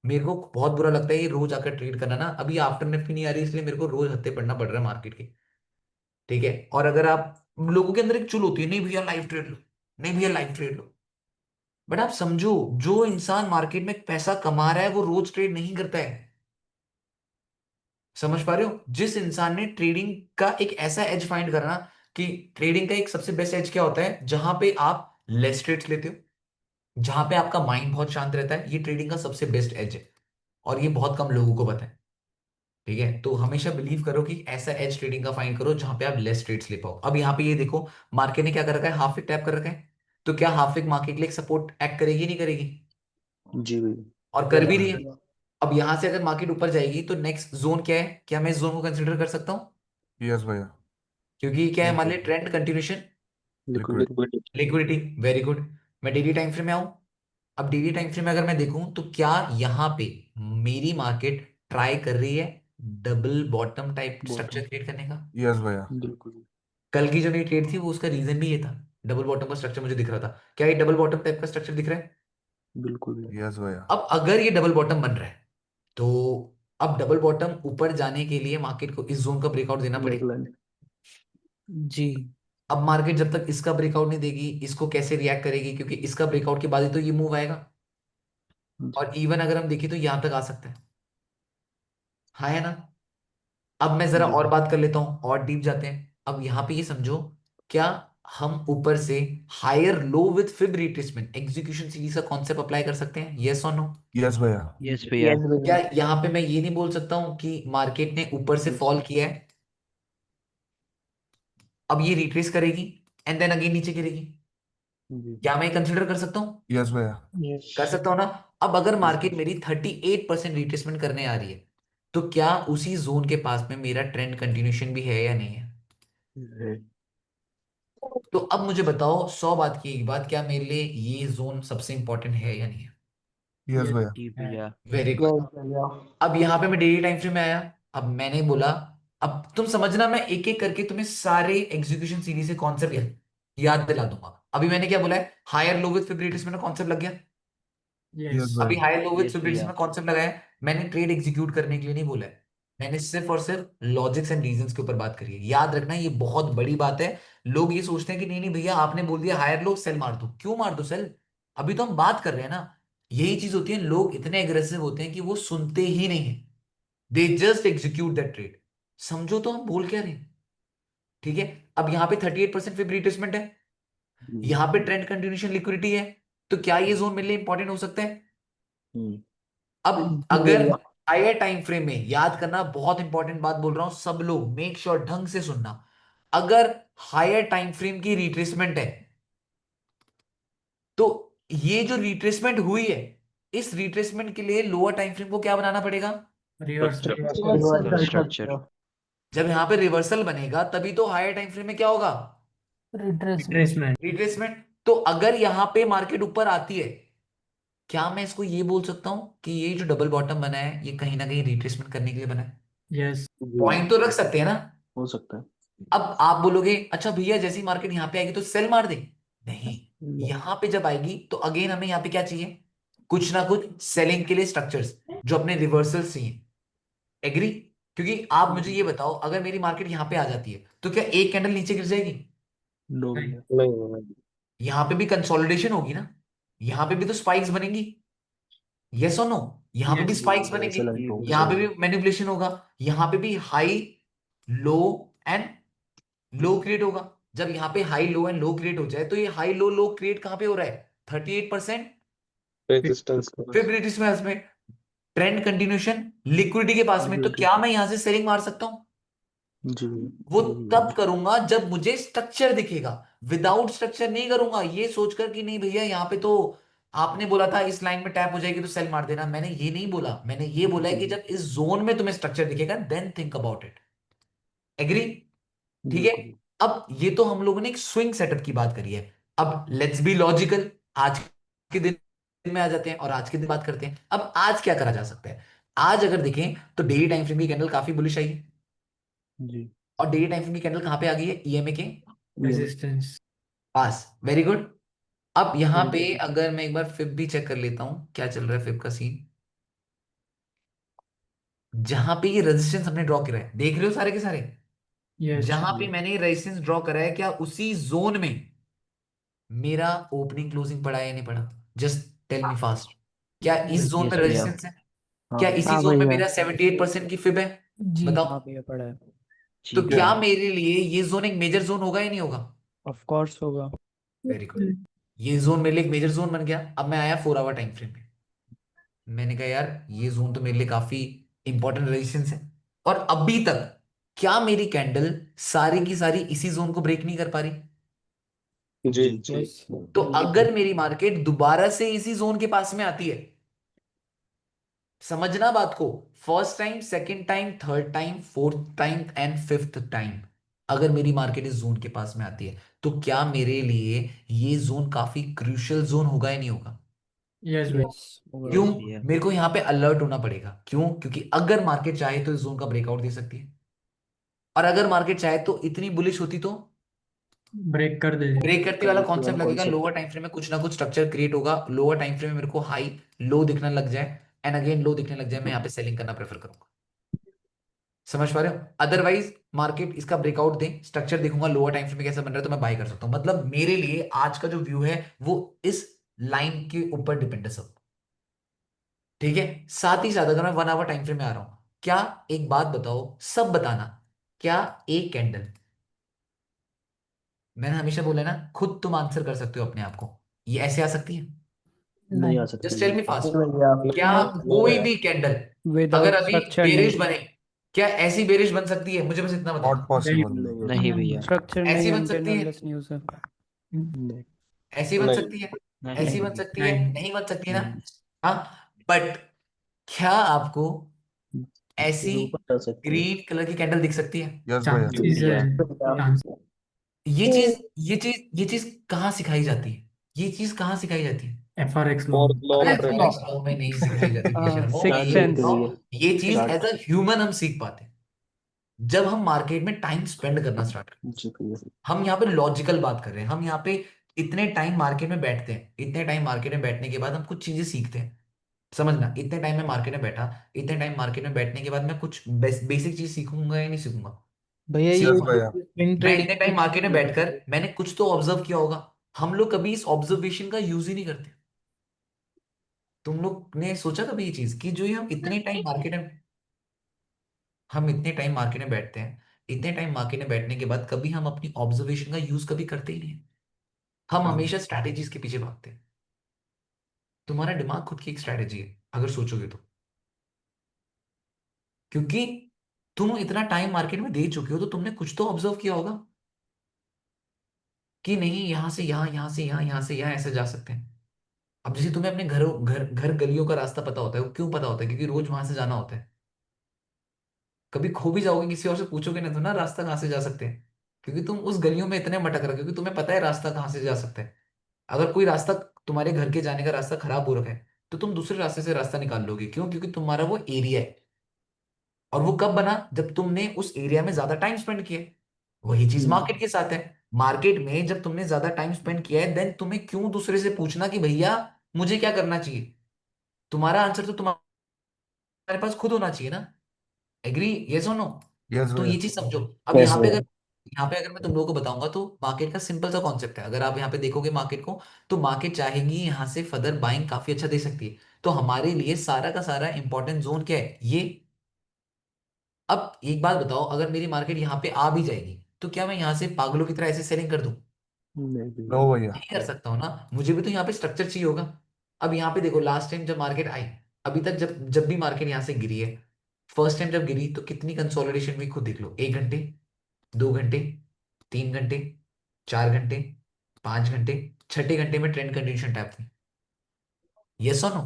मेरे को बहुत बुरा लगता है ये रोज आकर ट्रेड करना ना। अभी आफ्टर निफ्टी नहीं आ रही इसलिए मेरे को रोज हत्थे पढ़ना पड़ रहा है मार्केट के, ठीक है। और अगर आप लोगों के अंदर एक चुल होती है, नहीं भैया लाइव ट्रेड लो, नहीं भैया लाइव ट्रेड लो। बट आप समझो, जो इंसान मार्केट में पैसा कमा रहा है वो रोज ट्रेड नहीं करता है। समझ पा रहे हो? जिस इंसान ने ट्रेडिंग का एक ऐसा एज फाइंड करना, कि ट्रेडिंग का एक सबसे बेस्ट एज क्या होता है, जहां पे आप लेस ट्रेड्स लेते हो, जहां पे आपका माइंड बहुत शांत रहता है, ये ट्रेडिंग का सबसे बेस्ट एज है। और ये बहुत कम लोगों को पता है, ठीक है। तो हमेशा बिलीव करो कि ऐसा एज ट्रेडिंग का फाइंड करो जहां पे आप लेस ट्रेड्स ले पाओ। अब यहाँ पे ये देखो, मार्केट ने क्या कर रखा है, हाफ विक टैप कर रखा है। तो क्या हाफ विक मार्केट के लिए एक सपोर्ट एक्ट करेगी, नहीं करेगी? जी भैया। और कर भी रही है। अब यहां से अगर मार्केट ऊपर जाएगी तो नेक्स्ट जोन क्या है, क्या मैं इस जोन को कंसिडर कर सकता हूँ? यस भैया। क्योंकि क्या है, मान बिल्कुल। लिया trend continuation, liquid. Liquid. Liquidity, very good. मैं डेली टाइम फ्रेम में आऊं। अब डेली टाइम फ्रेम में अगर मैं देखूं तो क्या यहाँ पे मेरी मार्केट ट्राई कर रही है double bottom type bottom. Structure create करने का? यस भैया। बिल्कुल। कल की जो मेरी ट्रेड थी वो उसका रीजन भी ये था, डबल बॉटम का स्ट्रक्चर मुझे दिख रहा था। क्या ये डबल बॉटम टाइप का स्ट्रक्चर दिख रहा है? बिल्कुल भैया। यस भैया। अब अगर ये डबल बॉटम बन रहा है तो अब डबल बॉटम ऊपर जाने के लिए मार्केट को इस जोन का ब्रेकआउट देना नेक पड़ेगा। लाइन। जी। अब मार्केट जब तक इसका ब्रेकआउट नहीं देगी, इसको कैसे रिएक्ट करेगी? क्योंकि इसका ब्रेकआउट के बाद ही तो ये मूव आएगा। जी। और इवन अगर हम देखें तो यहां तक आ सकता है, हाँ है ना? अब मैं जरा जी और भैया। बात कर लेता हूं और डीप जाते हैं। अब यहां पे ये समझो, क्या हम ऊपर से higher low with fib retracement execution series का कॉन्सेप्ट अप्लाई कर सकते हैं, यस और नो? यस भैया। यस भैया। क्या यहां पे मैं ये नहीं बोल सकता हूं कि मार्केट ने ऊपर से यस। फॉल किया है, अब ये रिट्रेस करेगी एंड देन अगेन नीचे गिरेगी? जी। क्या मैं कंसिडर कर सकता हूँ? यस भैया। यस। कर सकता हूँ ना? अब अगर यस मार्केट मेरी 38% रिट्रेसमेंट करने आ रही है, तो क्या उसी जोन के पास में मेरा ट्रेंड कंटिन्यूशन भी है या नहीं है? भैया। तो अब मुझे बताओ, 100 बात की एक बात, क्या मेरे लिए ये जोन सबसे इंपॉर्टेंट है या नहीं है? यस यस भैया। जी है। भैया। Very good. अब यहाँ पे मैं डेली टाइम फ्रेम में आया, अब मैंने बोला, अब तुम समझना, मैं एक एक करके तुम्हें सारे एग्जीक्यूशन सीरीज से कॉन्सेप्ट याद दिला दूंगा। अभी मैंने क्या बोला है, हायर लो विद फिब्रिलिटीज में कॉन्सेप्ट लग गया। Yes yes. अभी भैया। हाई लो विद यस फिब्रिलिटीज भैया। में कॉन्सेप्ट लगाया है, मैंने ट्रेड एग्जीक्यूट करने के लिए नहीं बोला है, मैंने सिर्फ और सिर्फ लॉजिक्स एंड रीजंस के ऊपर बात करी है। याद रखना ये बहुत बड़ी बात है। लोग ये सोचते हैं कि नहीं नहीं भैया आपने बोल दिया हायर लो, सेल मार दो। क्यों मार दो सेल? अभी तो हम बात कर रहे हैं ना। यही चीज होती है, लोग इतने एग्रेसिव होते हैं कि वो सुनते ही नहीं है, they just execute that trade. समझो तो हम बोल क्या रहे हैं, ठीक है। अब यहाँ पे 38% फिब रिट्रेसमेंट है, जी। यहाँ पे ट्रेंड कंटिन्यूशन लिक्विडिटी है, तो क्या ये जोन मेरे लिए इंपॉर्टेंट हो सकता है? हम्म। अब अगर हायर टाइम फ्रेम में, याद करना बहुत इंपॉर्टेंट बात बोल रहा हूं, सब लोग मेक श्योर ढंग से सुनना, अगर हायर टाइम फ्रेम की रिट्रेसमेंट है तो ये जो रिट्रेसमेंट हुई है, इस रिट्रेसमेंट के लिए लोअर टाइम फ्रेम को क्या बनाना पड़ेगा? रिवर्स। Reversal structure. जब यहां पे रिवर्सल बनेगा तभी तो हायर टाइम फ्रेम में क्या होगा? रिट्रेसमेंट। रिट्रेसमेंट। तो अगर यहां पे मार्केट ऊपर आती है, क्या मैं इसको ये बोल सकता हूं कि ये जो डबल बॉटम बना है ये कहीं ना कहीं रिट्रेसमेंट करने के लिए बना है? यस। जी। पॉइंट तो रख सकते हैं ना। हो सकता है। अब आप बोलोगे अच्छा भैया जैसी मार्केट यहाँ पे आएगी तो सेल मार दे, नहीं। नहीं। यहाँ पे जब आएगी तो अगेन हमें यहाँ पे क्या चाहिए, कुछ ना कुछ सेलिंग के लिए स्ट्रक्चर्स जो अपने रिवर्सल्स चाहिए। एग्री? क्योंकि आप मुझे ये बताओ, अगर मेरी मार्केट यहाँ पे आ जाती है तो क्या एक कैंडल नीचे गिर जाएगी? नो नहीं। भैया। नहीं। यहाँ पे भी कंसोलिडेशन होगी ना, यहाँ पे भी तो स्पाइक्स बनेंगी, यस और नो? यहाँ पे भी यस। स्पाइक्स जी बनेंगे, ऐसा लाइन जी तो यहाँ सही पे भैया। भी है। मैनिपुलेशन होगा, यहाँ पे भी high low and low create होगा। जब यहाँ पे high low and low create हो जाए तो ये हाई लो लो क्रिएट कहां पे हो रहा है? 38% रेजिस्टेंस के पास। फिब्रिलिटीज में, इसमें ट्रेंड कंटिन्यूशन लिक्विडिटी के पास में। तो लिक्विडिटी। क्या मैं यहां से सेलिंग मार सकता हूं? जी वो भैया। तब करूंगा जब मुझे स्ट्रक्चर दिखेगा, विदाउट स्ट्रक्चर नहीं करूंगा ये सोचकर कि नहीं भैया यहाँ पे तो आपने बोला था इस लाइन में टैप हो जाएगी तो सेल मार देना, मैंने ये नहीं बोला, मैंने ये बोला है कि जब इस जोन में तुम्हें स्ट्रक्चर दिखेगा then think about it. Agree? ठीक है। बिल्कुल। अब ये तो हम लोगों ने एक स्विंग सेटअप की बात करी है। अब लेट्स बी लॉजिकल, आज के दिन में आ जाते हैं और आज के दिन बात करते हैं। अब आज क्या करा जा सकता है? आज अगर देखें तो डेली टाइम फ्रेम की कैंडल काफी बुलिश आई है, जी। और डेली टाइम फ्रेम की कैंडल कहां पे आ गई है? ईएमए के ये रेजिस्टेंस। पास। Very good. अब यहां पे बिल्कुल। अगर मैं एक बार फिब भी चेक कर लेता हूं, क्या चल रहा है फिब का सीन। जहां पे ये रेजिस्टेंस हमने ड्रॉ करा है, देख रहे हो सारे के सारे, यस। जहां पे जी। मैंने रेजिस्टेंस ड्रॉ करा है, क्या उसी जोन में मेरा ओपनिंग क्लोजिंग पड़ा है या नहीं पड़ा? Just tell me fast. क्या इस जोन में यस भैया। रेजिस्टेंस है? हाँ क्या भैया। इसी हाँ जोन में भैया। मेरा 78% की फिब है? जी। बताओ। हाँ भैया पड़ा है। तो ठीक है। क्या मेरे लिए ये जोन एक मेजर जोन होगा या नहीं होगा? ऑफ कोर्स होगा। Very good. ये जोन मेरे लिए एक मेजर जोन बन गया। अब मैं आया 4 आवर टाइम फ्रेम में, मैंने कहा यार ये जोन तो मेरे लिए काफी इंपॉर्टेंट रेजिस्टेंस है, और अभी तक क्या मेरी कैंडल सारी की सारी इसी जोन को ब्रेक नहीं कर पा रही? जी जी। यस। तो अगर मेरी मार्केट दोबारा से इसी जोन के पास में आती है, समझना बात को, first time, second time, third time, fourth time and fifth time, अगर मेरी मार्केट इस जोन के पास में आती है, तो क्या मेरे लिए ये जोन काफी क्रूशियल जोन होगा या नहीं होगा? यस भाई। यस होगा क्यों? भाई। भैया। मेरे को यहां पे अलर्ट होना पड़ेगा। क्यों? क्योंकि अगर मार्केट चाहे तो इस जोन का ब्रेकआउट दे सकती है, और अगर मार्केट चाहे तो इतनी बुलिश होती तो ब्रेक कर दे। ब्रेक करते वाला करेक्ट वाला कॉन्सेप्ट लगेगा। कॉन्सेप्ट। लोअर टाइम फ्रेम में कुछ ना कुछ स्ट्रक्चर क्रिएट होगा, लोअर टाइम फ्रेम में मेरे को हाई लो दिखने लग जाए, एंड अगेन लो दिखने लग जाए, मैं यहाँ पे सेलिंग करना प्रेफर करूंगा। समझ पा रहे हो? अदरवाइज मार्केट इसका ब्रेकआउट दे, स्ट्रक्चर देखूंगा लोअर टाइम फ्रेम में कैसा बन रहा है, तो मैं बाय कर सकता हूँ। मतलब मेरे लिए आज का जो व्यू है वो इस लाइन के ऊपर डिपेंड है सब। ठीक है। साथ ही साथ अगर मैं 1 आवर टाइम फ्रेम में आ रहा हूं, क्या, एक बात बताओ, सब बताना, क्या एक कैंडल, मैंने हमेशा बोला है ना, खुद तुम आंसर कर सकते हो अपने आप को, ये ऐसे आ सकती है? नहीं आ नहीं। सकती जस्ट टेल है। मी फास्ट। नहीं भैया। क्या नो कोई है। भी कैंडल अगर विदाउट अभी स्ट्रक्चर बेरिश नहीं। बने, क्या ऐसी बेरिश बन सकती है? मुझे बस इतना नॉट बताना। नहीं। पॉसिबल नहीं। नहीं भैया। स्ट्रक्चर ऐसी नहीं बन अनटिल सकती है? अनलेस न्यूज़ है। नहीं। ऐसी बन नहीं। सकती है? नहीं। ऐसी बन नहीं। सकती है? नहीं। नहीं बन सकती है ना? नहीं। हाँ। बट क्या आपको इससे ऐसी भी ऊपर जा सकती है। ग्रीन कलर की कैंडल दिख सकती है? यस भैया। चांसेस है। भैया। चांस। ये चीज कहाँ सिखाई जाती है? ये चीज कहाँ सिखाई जाती है? FRX law. Fourth law of अरे ट्रेडिंग। लॉ में नहीं सिखाई जाती, बेशर्मो, मैं सिक्स ये बोल चार्ट रहा सेंस। देखते हूँ, हुए। ये चीज एज चार्ट। अ ह्यूमन हम सीख पाते हैं जब हम मार्केट में टाइम स्पेंड करना स्टार्ट करते जी भैया। हैं। हम यहाँ पे लॉजिकल बात कर रहे हैं, हम यहाँ पे इतने टाइम मार्केट में बैठते हैं, इतने टाइम मार्केट में बैठने के बाद हम कुछ चीजें सीखते हैं। समझना, इतने टाइम में मार्केट में बैठा, इतने टाइम मार्केट में बैठने के बाद मैं कुछ बेसिक चीज सीखूंगा या नहीं सीखूंगा? भैया ये यस सीखूंगा। भैया। स्विंग मैं ट्रेड इतने टाइम मार्केट में बैठकर मैंने कुछ तो ऑब्जर्व किया होगा। हम लोग कभी इस ऑब्जर्वेशन का यूज ही नहीं करते। तुम लोग ने सोचा कभी ये चीज कि जो ये हम इतने टाइम मार्केट में बैठते हैं, इतने टाइम मार्केट में बैठने के बाद कभी हम अपनी ऑब्जर्वेशन का यूज कभी करते ही नहीं है। हम हमेशा स्ट्रैटेजीज के पीछे भागते हैं। तुम्हारा दिमाग खुद की एक स्ट्रैटेजी है अगर सोचोगे तो, क्योंकि तुम इतना टाइम मार्केट में दे चुके हो, तो तुमने कुछ तो ऑब्जर्व किया होगा कि नहीं, यहां से यहां, यहां से यहां, यहां से यहां ऐसे जा सकते हैं। अब जैसे तुम्हें अपने घर गलियों का रास्ता पता होता है, वो क्यों पता होता है? क्योंकि रोज वहां से जाना होता है। कभी खो भी जाओगे, किसी और से पूछोगे नहीं तो ना रास्ता कहाँ से जा सकते हैं, क्योंकि तुम उस गलियों में इतने मटक रहे हो, क्योंकि तुम्हें पता है रास्ता कहाँ से जा सकता है। अगर कोई रास्ता, तुम्हारे घर के जाने का रास्ता खराब हो रखा है, तो तुम दूसरे रास्ते से रास्ता निकाल लोगे। क्यों? क्योंकि तुम्हारा वो एरिया है। और वो कब बना? जब तुमने उस एरिया में ज्यादा टाइम स्पेंड किया है। वही चीज मार्केट के साथ है। मार्केट में जब तुमने ज्यादा टाइम स्पेंड किया है, देन तुम्हें क्यों दूसरे से पूछना कि भैया मुझे क्या करना चाहिए? तुम्हारा आंसर तो तुम्हारे पास खुद होना चाहिए ना। एग्री? यस और नो? यस तो भैया। ये चीज समझो। अब यस भैया। यहाँ पे अगर मैं तुम लोगों को बताऊंगा, तो मार्केट का सिंपल सा कॉन्सेप्ट है। अगर आप यहाँ पे देखोगे मार्केट को, तो मार्केट चाहेगी यहाँ से फर्दर बाइंग काफी अच्छा दे सकती है। तो हमारे लिए सारा का सारा इंपॉर्टेंट जोन क्या है? ये। अब एक बात बताओ, अगर मेरी मार्केट यहाँ पे आ भी जाएगी, तो क्या मैं यहाँ से पागलों की तरह ऐसे सेलिंग कर दूं? नहीं नो भैया। भैया। नहीं कर सकता हूँ ना, मुझे भी तो यहाँ पे स्ट्रक्चर चाहिए होगा। अब यहाँ पे देखो, लास्ट टाइम जब मार्केट आई, अभी तक जब जब भी मार्केट यहाँ से गिरी है, फर्स्ट टाइम जब गिरी तो कितनी कंसोलिडेशन हुई खुद देख लो। 1 घंटे, 2 घंटे, 3 घंटे, 4 घंटे, 5 घंटे, छठे घंटे में ट्रेंड कंडीशन टैप थी। यस और नो?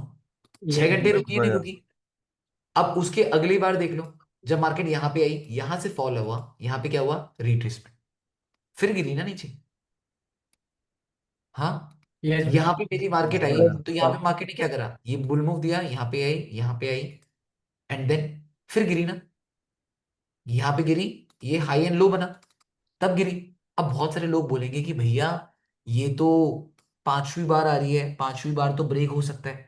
ये 6 घंटे यस रुकी या नहीं भैया। रुकी? अब उसके अगली बार देख लो, जब मार्केट यहां पे आई, यहां से फॉल हुआ, यहां पे क्या हुआ, रिट्रेसमेंट, फिर गिरी ना नीचे। हाँ, यस यहाँ पे मेरी मार्केट यस आई, भैया। तो यहाँ पे मार्केट ने क्या करा, ये बुल मूव दिया, यहाँ पे आई, यहाँ पे आई, एंड देन फिर गिरी ना, यहाँ पे गिरी, ये हाई एंड लो बना, तब गिरी। अब बहुत सारे लोग बोलेंगे कि भैया ये तो 5वीं बार आ रही है, 5वीं बार तो ब्रेक हो सकता है।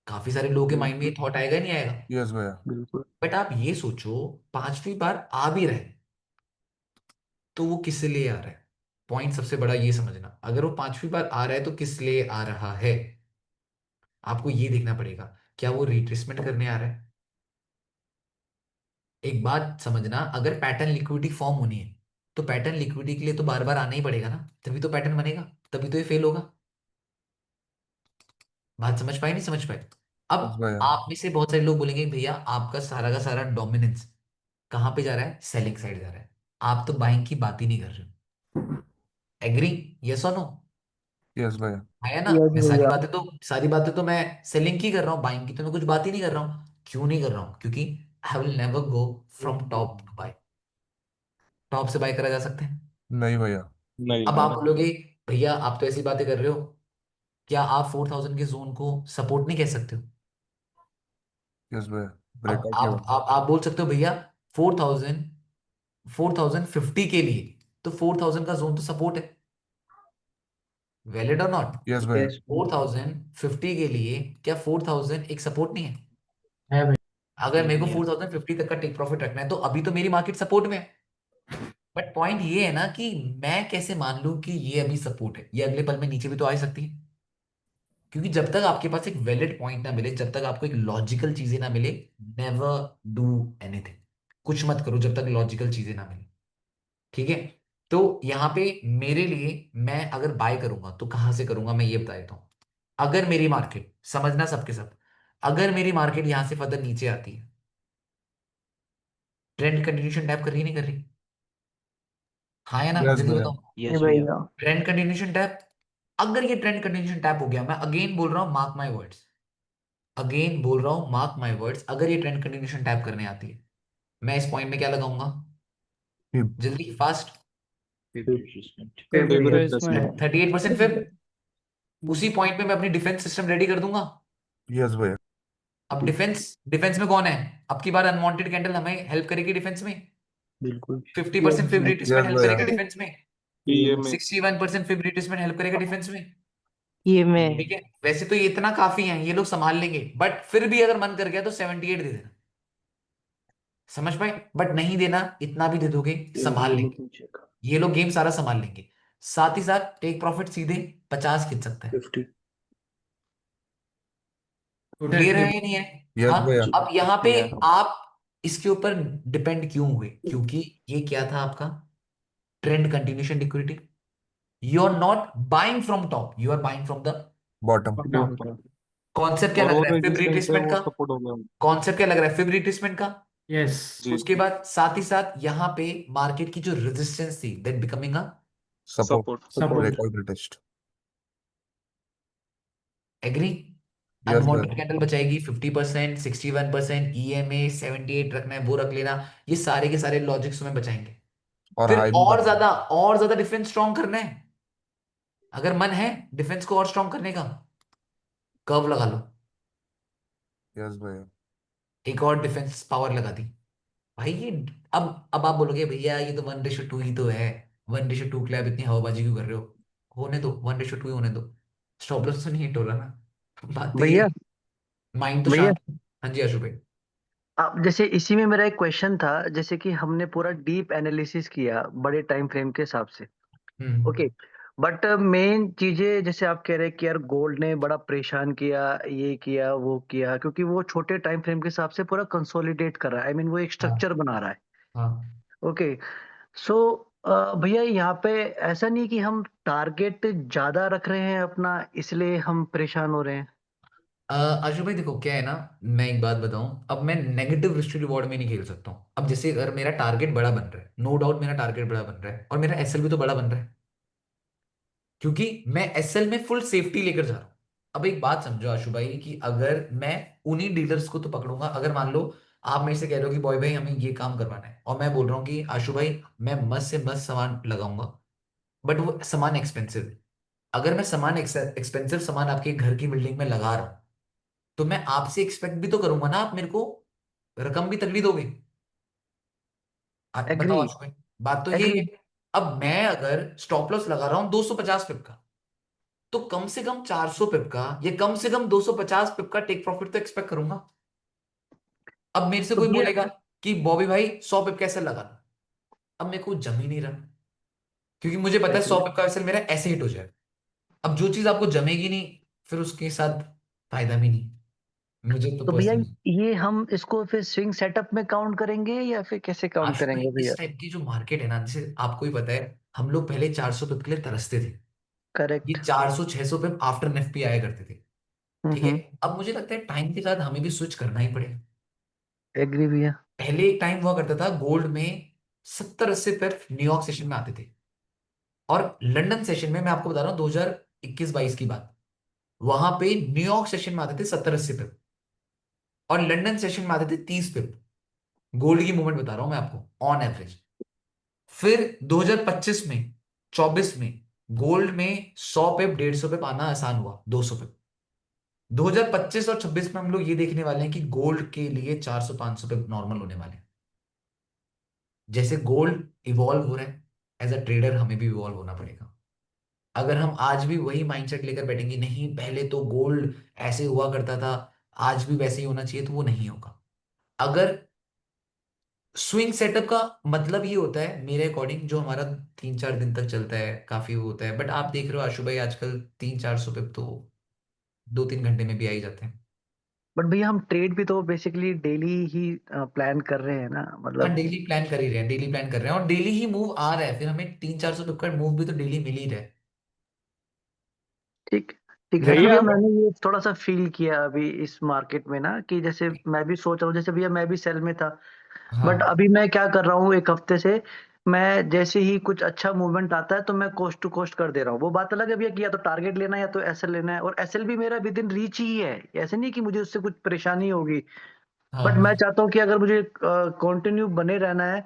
काफी सारे लोगों के माइंड में ये थॉट आएगा ही नहीं आएगा? यस भैया। बिल्कुल। बट आप ये सोचो, 5वीं बार आ भी रहे तो वो किस लिए आ रहा है? पॉइंट सबसे बड़ा ये समझना, अगर वो 5वीं बार आ रहा है तो किस लिए आ रहा है, आपको ये देखना पड़ेगा। क्या वो रिट्रेसमेंट करने आ रहा है? एक बात समझना, अगर पैटर्न लिक्विडिटी फॉर्म होनी है तो पैटर्न लिक्विडिटी के लिए तो बार बार आना ही पड़ेगा ना, तभी तो पैटर्न बनेगा, तभी तो ये फेल होगा। बात समझ पाए नहीं समझ पाए? अब यस भैया। आप में से बहुत सारे लोग बोलेंगे भैया आपका सारा का सारा डोमिनेंस कहाँ पे जा रहा है, सेलिंग साइड जा रहा है, आप तो बाइंग की बात ही नहीं कर रहे हो। एग्री? यस और नो? यस भैया। है ना? यस मैं भैया। सारी बातें तो मैं सेलिंग की कर रहा हूँ, बाइंग की तो मैं कुछ बात ही नहीं कर रहा हूँ। क्यों नहीं कर रहा हूँ? क्योंकि I will never go from top to buy. Top से बाय करा जा सकते हैं? नहीं भैया। नहीं। अब आप बोलोगे भैया आप तो ऐसी बातें कर रहे हो, क्या आप 4000 के जोन को सपोर्ट नहीं कह सकते हो? यस भैया। अब ब्रेकआउट आप लेवल। आप आप बोल सकते हो भैया 4000, 4050 के लिए तो 4000 का जोन तो सपोर्ट है, वैलिड और नॉट? यस भैया। यस। 4050 के लिए क्या 4000 एक सपोर्ट नहीं है? है भाई। अगर मेरे को नहीं है। 4050 तक का टेक प्रॉफिट रखना है तो अभी तो मेरी मार्केट सपोर्ट में है। बट पॉइंट ये है ना कि मैं कैसे मान लूं कि ये अभी सपोर्ट है, ये अगले पल में नीचे भी तो आ ही सकती है। क्योंकि जब तक आपके पास एक वैलिड पॉइंट ना मिले, जब तक आपको एक लॉजिकल चीजें ना मिले, नेवर डू एनीथिंग। कुछ मत करो जब तक लॉजिकल चीजें ना मिले। ठीक है? तो यहाँ पे मेरे लिए, मैं अगर बाय करूंगा तो कहां से करूंगा, मैं ये बता देता हूँ। अगर मेरी मार्केट, समझना सबके सब, अगर मेरी मार्केट यहां से फर्दर नीचे आती है, ट्रेंड कंटिन्यूशन टैप कर रही नहीं कर रही? हाँ या ना, यस जल्दी भैया। बताओ। यस भैया। ट्रेंड कंटिन्यूशन टैप, अगर ये ट्रेंड कंटिन्यूशन टैप हो गया, मैं अगेन बोल रहा हूं मार्क माय वर्ड्स, अगेन बोल रहा हूं मार्क माय वर्ड्स, अगर ये ट्रेंड कंटिन्यूशन टैप करने आती है, मैं इस पॉइंट में क्या लगाऊंगा, जल्दी फास्ट? फिर रिट्रेसमेंट। 38% फिर उसी पॉइंट में मैं अपनी डिफेंस सिस्टम रेडी कर दूंगा। यस भैया। अब डिफेंस, डिफेंस में कौन है? अब की बार अनवांटेड कैंडल हमें हेल्प करेगी डिफेंस में, बिल्कुल। 50% फिब रिट्रेसमेंट यस हेल्प भैया। करेगा डिफेंस में, ईएमए। 61% फिब रिट्रेसमेंट हेल्प करेगा डिफेंस में। ये मैं। ठीक है, वैसे तो ये इतना काफी है, ये लोग संभाल लेंगे, बट फिर भी अगर मन कर गया तो 78 दे देना। समझ पाए? बट नहीं देना, इतना भी दे दोगे संभाल लेंगे, ये लोग गेम सारा संभाल लेंगे। साथ ही साथ टेक प्रॉफिट सीधे 50 खींच सकता है। टोटल क्लियर है ट्रिप। या नहीं है? यस हाँ। भैया। अब यहाँ पे आप इसके ऊपर डिपेंड क्यों हुए? क्योंकि ये क्या था आपका, trend continuation liquidity. You are not buying from top, you are buying from the bottom. Concept. क्या और लग वो रहा है, फिब रेजिस्टेंस है रिट्रेसमेंट वो का सपोर्ट हो गया। कॉन्सेप्ट, क्या लग रहा है, फिब रिट्रेसमेंट का। यस। जी। उसके बाद साथ ही साथ यहाँ पे मार्केट की जो रेजिस्टेंस थी, that becoming a support. Support. Support. Breakout test. Agree? Yes unwanted भैया। कैंडल बचाएगी 50%, 61%, ईएमए 78 रखना है वो रख लेना, ये सारे के सारे लॉजिक्स में बचाएंगे। और फिर हाई भी बना। और ज्यादा डिफेंस स्ट्रॉन्ग करना है, अगर मन है डिफेंस को और स्ट्रॉन्ग करने का, कर्व लगा लो, यस भैया। एक और डिफेंस पावर लगा दी भाई ये। अब आप बोलोगे भैया ये तो 1:2 ही तो है, 1:2 के लिए आप इतनी हवाबाजी क्यों कर रहे हो? होने दो, 1:2 ही होने दो, स्टॉप लॉस तो नहीं हिट हो रहा ना। बात तो ये भैया। है, माइंड तो भैया शांत है। हाँ जी आशु भाई। अब जैसे इसी में मेरा एक क्वेश्चन था, जैसे कि हमने पूरा डीप एनालिसिस किया बड़े टाइम फ्रेम के हिसाब से। हम्म। ओके। बट मेन चीजें जैसे आप कह रहे हैं कि यार गोल्ड ने बड़ा परेशान किया, ये किया वो किया, क्योंकि वो छोटे टाइम फ्रेम के हिसाब से पूरा कंसोलिडेट कर रहा है, आई मीन वो एक हाँ स्ट्रक्चर बना रहा है। हाँ। ओके। सो भैया यहाँ पे ऐसा नहीं कि हम टारगेट ज्यादा रख रहे हैं अपना, इसलिए हम परेशान हो रहे हैं। आशु भाई देखो क्या है ना, मैं एक बात बताऊं, अब मैं नेगेटिव रिस्क रिवॉर्ड में नहीं खेल सकता हूँ। अब जैसे अगर मेरा टारगेट बड़ा बन रहा है, नो डाउट मेरा टारगेट बड़ा बन रहा है, और मेरा एसएल भी तो बड़ा बन रहा है, क्योंकि मैं एसएल में फुल सेफ्टी लेकर जा रहा हूँ। अब एक बात समझो आशु भाई कि अगर मैं उन्हीं डीलर्स को तो पकड़ूंगा, अगर मान लो आप मेरे से कह रहे हो कि बॉय भाई हमें ये काम करवाना है, और मैं बोल रहा हूँ कि आशु भाई मैं मस्त से मस्त सामान लगाऊंगा, बट वो सामान एक्सपेंसिव है। अगर मैं सामान एक्सपेंसिव सामान आपके घर की बिल्डिंग में लगा रहा हूँ, तो मैं आपसे एक्सपेक्ट भी तो करूंगा ना, आप मेरे को रकम भी तगड़ी दोगे। बताओ एग्री आशु भाई, बात तो यही एग्री है। अब मैं अगर स्टॉप लॉस लगा रहा हूँ 250 पिप का, तो कम से कम 400 पिप का या कम से कम 250 पिप का टेक प्रॉफिट तो एक्सपेक्ट करूंगा। अब मेरे से तो कोई भैया बोलेगा कि बॉबी भाई 100 पिप कैसे लगाना, अब मेरे को जम ही नहीं रहा, क्योंकि मुझे पता है 100 एग्री पिप का वैसे मेरा ऐसे हिट हो जाएगा। अब जो चीज आपको जमेगी नहीं, फिर उसके साथ फायदा भी नहीं, मुझे तो तो भैया पर्सनली। ये हम इसको फिर स्विंग सेटअप में काउंट करेंगे या फिर कैसे काउंट आशु भाई करेंगे भैया? इस टाइप की जो मार्केट है ना, जैसे आपको ही पता है, हम लोग पहले 400 पिप के लिए तरसते थे। ये करेक्ट। 400 600 पिप आफ्टर निफ्टी आया करते थे। ठीक है। हम्म। अब मुझे लगता है टाइम के साथ हमें भी स्विच करना ही पड़ेगा। एग्री भैया। पहले एक टाइम हुआ करता था गोल्ड में 70 80 पिप न्यूयॉर्क सेशन में आते थे, और लंदन सेशन में मैं आपको बता रहा हूँ 2021 22 की बात, वहां पे न्यूयॉर्क सेशन में आते थे 70 80 पिप, और लंदन सेशन में आते थे 30 पिप। गोल्ड की मूवमेंट बता रहा हूं मैं आपको ऑन एवरेज। फिर 2025 में 24 में गोल्ड में 100 पिप 150 पिप आना आसान हुआ, 200 पिप। 2025 और 26 में हम लोग ये देखने वाले हैं कि गोल्ड के लिए 400 500 पिप नॉर्मल होने वाले हैं। जैसे गोल्ड इवॉल्व हो रहा है, एज अ ट्रेडर हमें भी इवॉल्व होना पड़ेगा। अगर हम आज भी वही माइंडसेट लेकर बैठेंगे, नहीं पहले तो गोल्ड ऐसे हुआ करता था, आज भी वैसे ही होना चाहिए, तो वो नहीं होगा। अगर स्विंग सेटअप का मतलब ये होता है मेरे अकॉर्डिंग, जो हमारा 3 4 दिन तक चलता है, काफी वो होता है, बट आप देख रहे हो आशु भाई आजकल 3 400 पिप तो 2 3 घंटे में भी आ ही जाते हैं। बट भैया हम ट्रेड भी तो बेसिकली डेली ही प्लान कर रहे हैं ना, हाँ, मतलब। डेली प्लान कर ही रहे हैं, डेली प्लान कर रहे हैं, और डेली ही मूव आ रहा है, फिर हमें 3 400 पिप का मूव भी तो डेली मिल ही रहा है। ठीक ठीक है। है ना? लेकिन भैया भैया मैंने ये थोड़ा सा फील किया अभी इस मार्केट में ना, कि जैसे मैं भी सोच रहा हूँ, जैसे भैया मैं भी सेल में था, बट हाँ अभी मैं क्या कर रहा हूँ एक हफ्ते से, मैं जैसे ही कुछ अच्छा मूवमेंट आता है तो मैं कोस्ट टू कोस्ट कर दे रहा हूँ। वो बात अलग है भैया कि या तो टारगेट लेना है या तो एसएल लेना है, और एसएल भी मेरा विद इन रीच ही है, ऐसे नहीं कि मुझे उससे कुछ परेशानी होगी। बट मैं हाँ चाहता हूँ कि अगर मुझे कंटिन्यू बने रहना है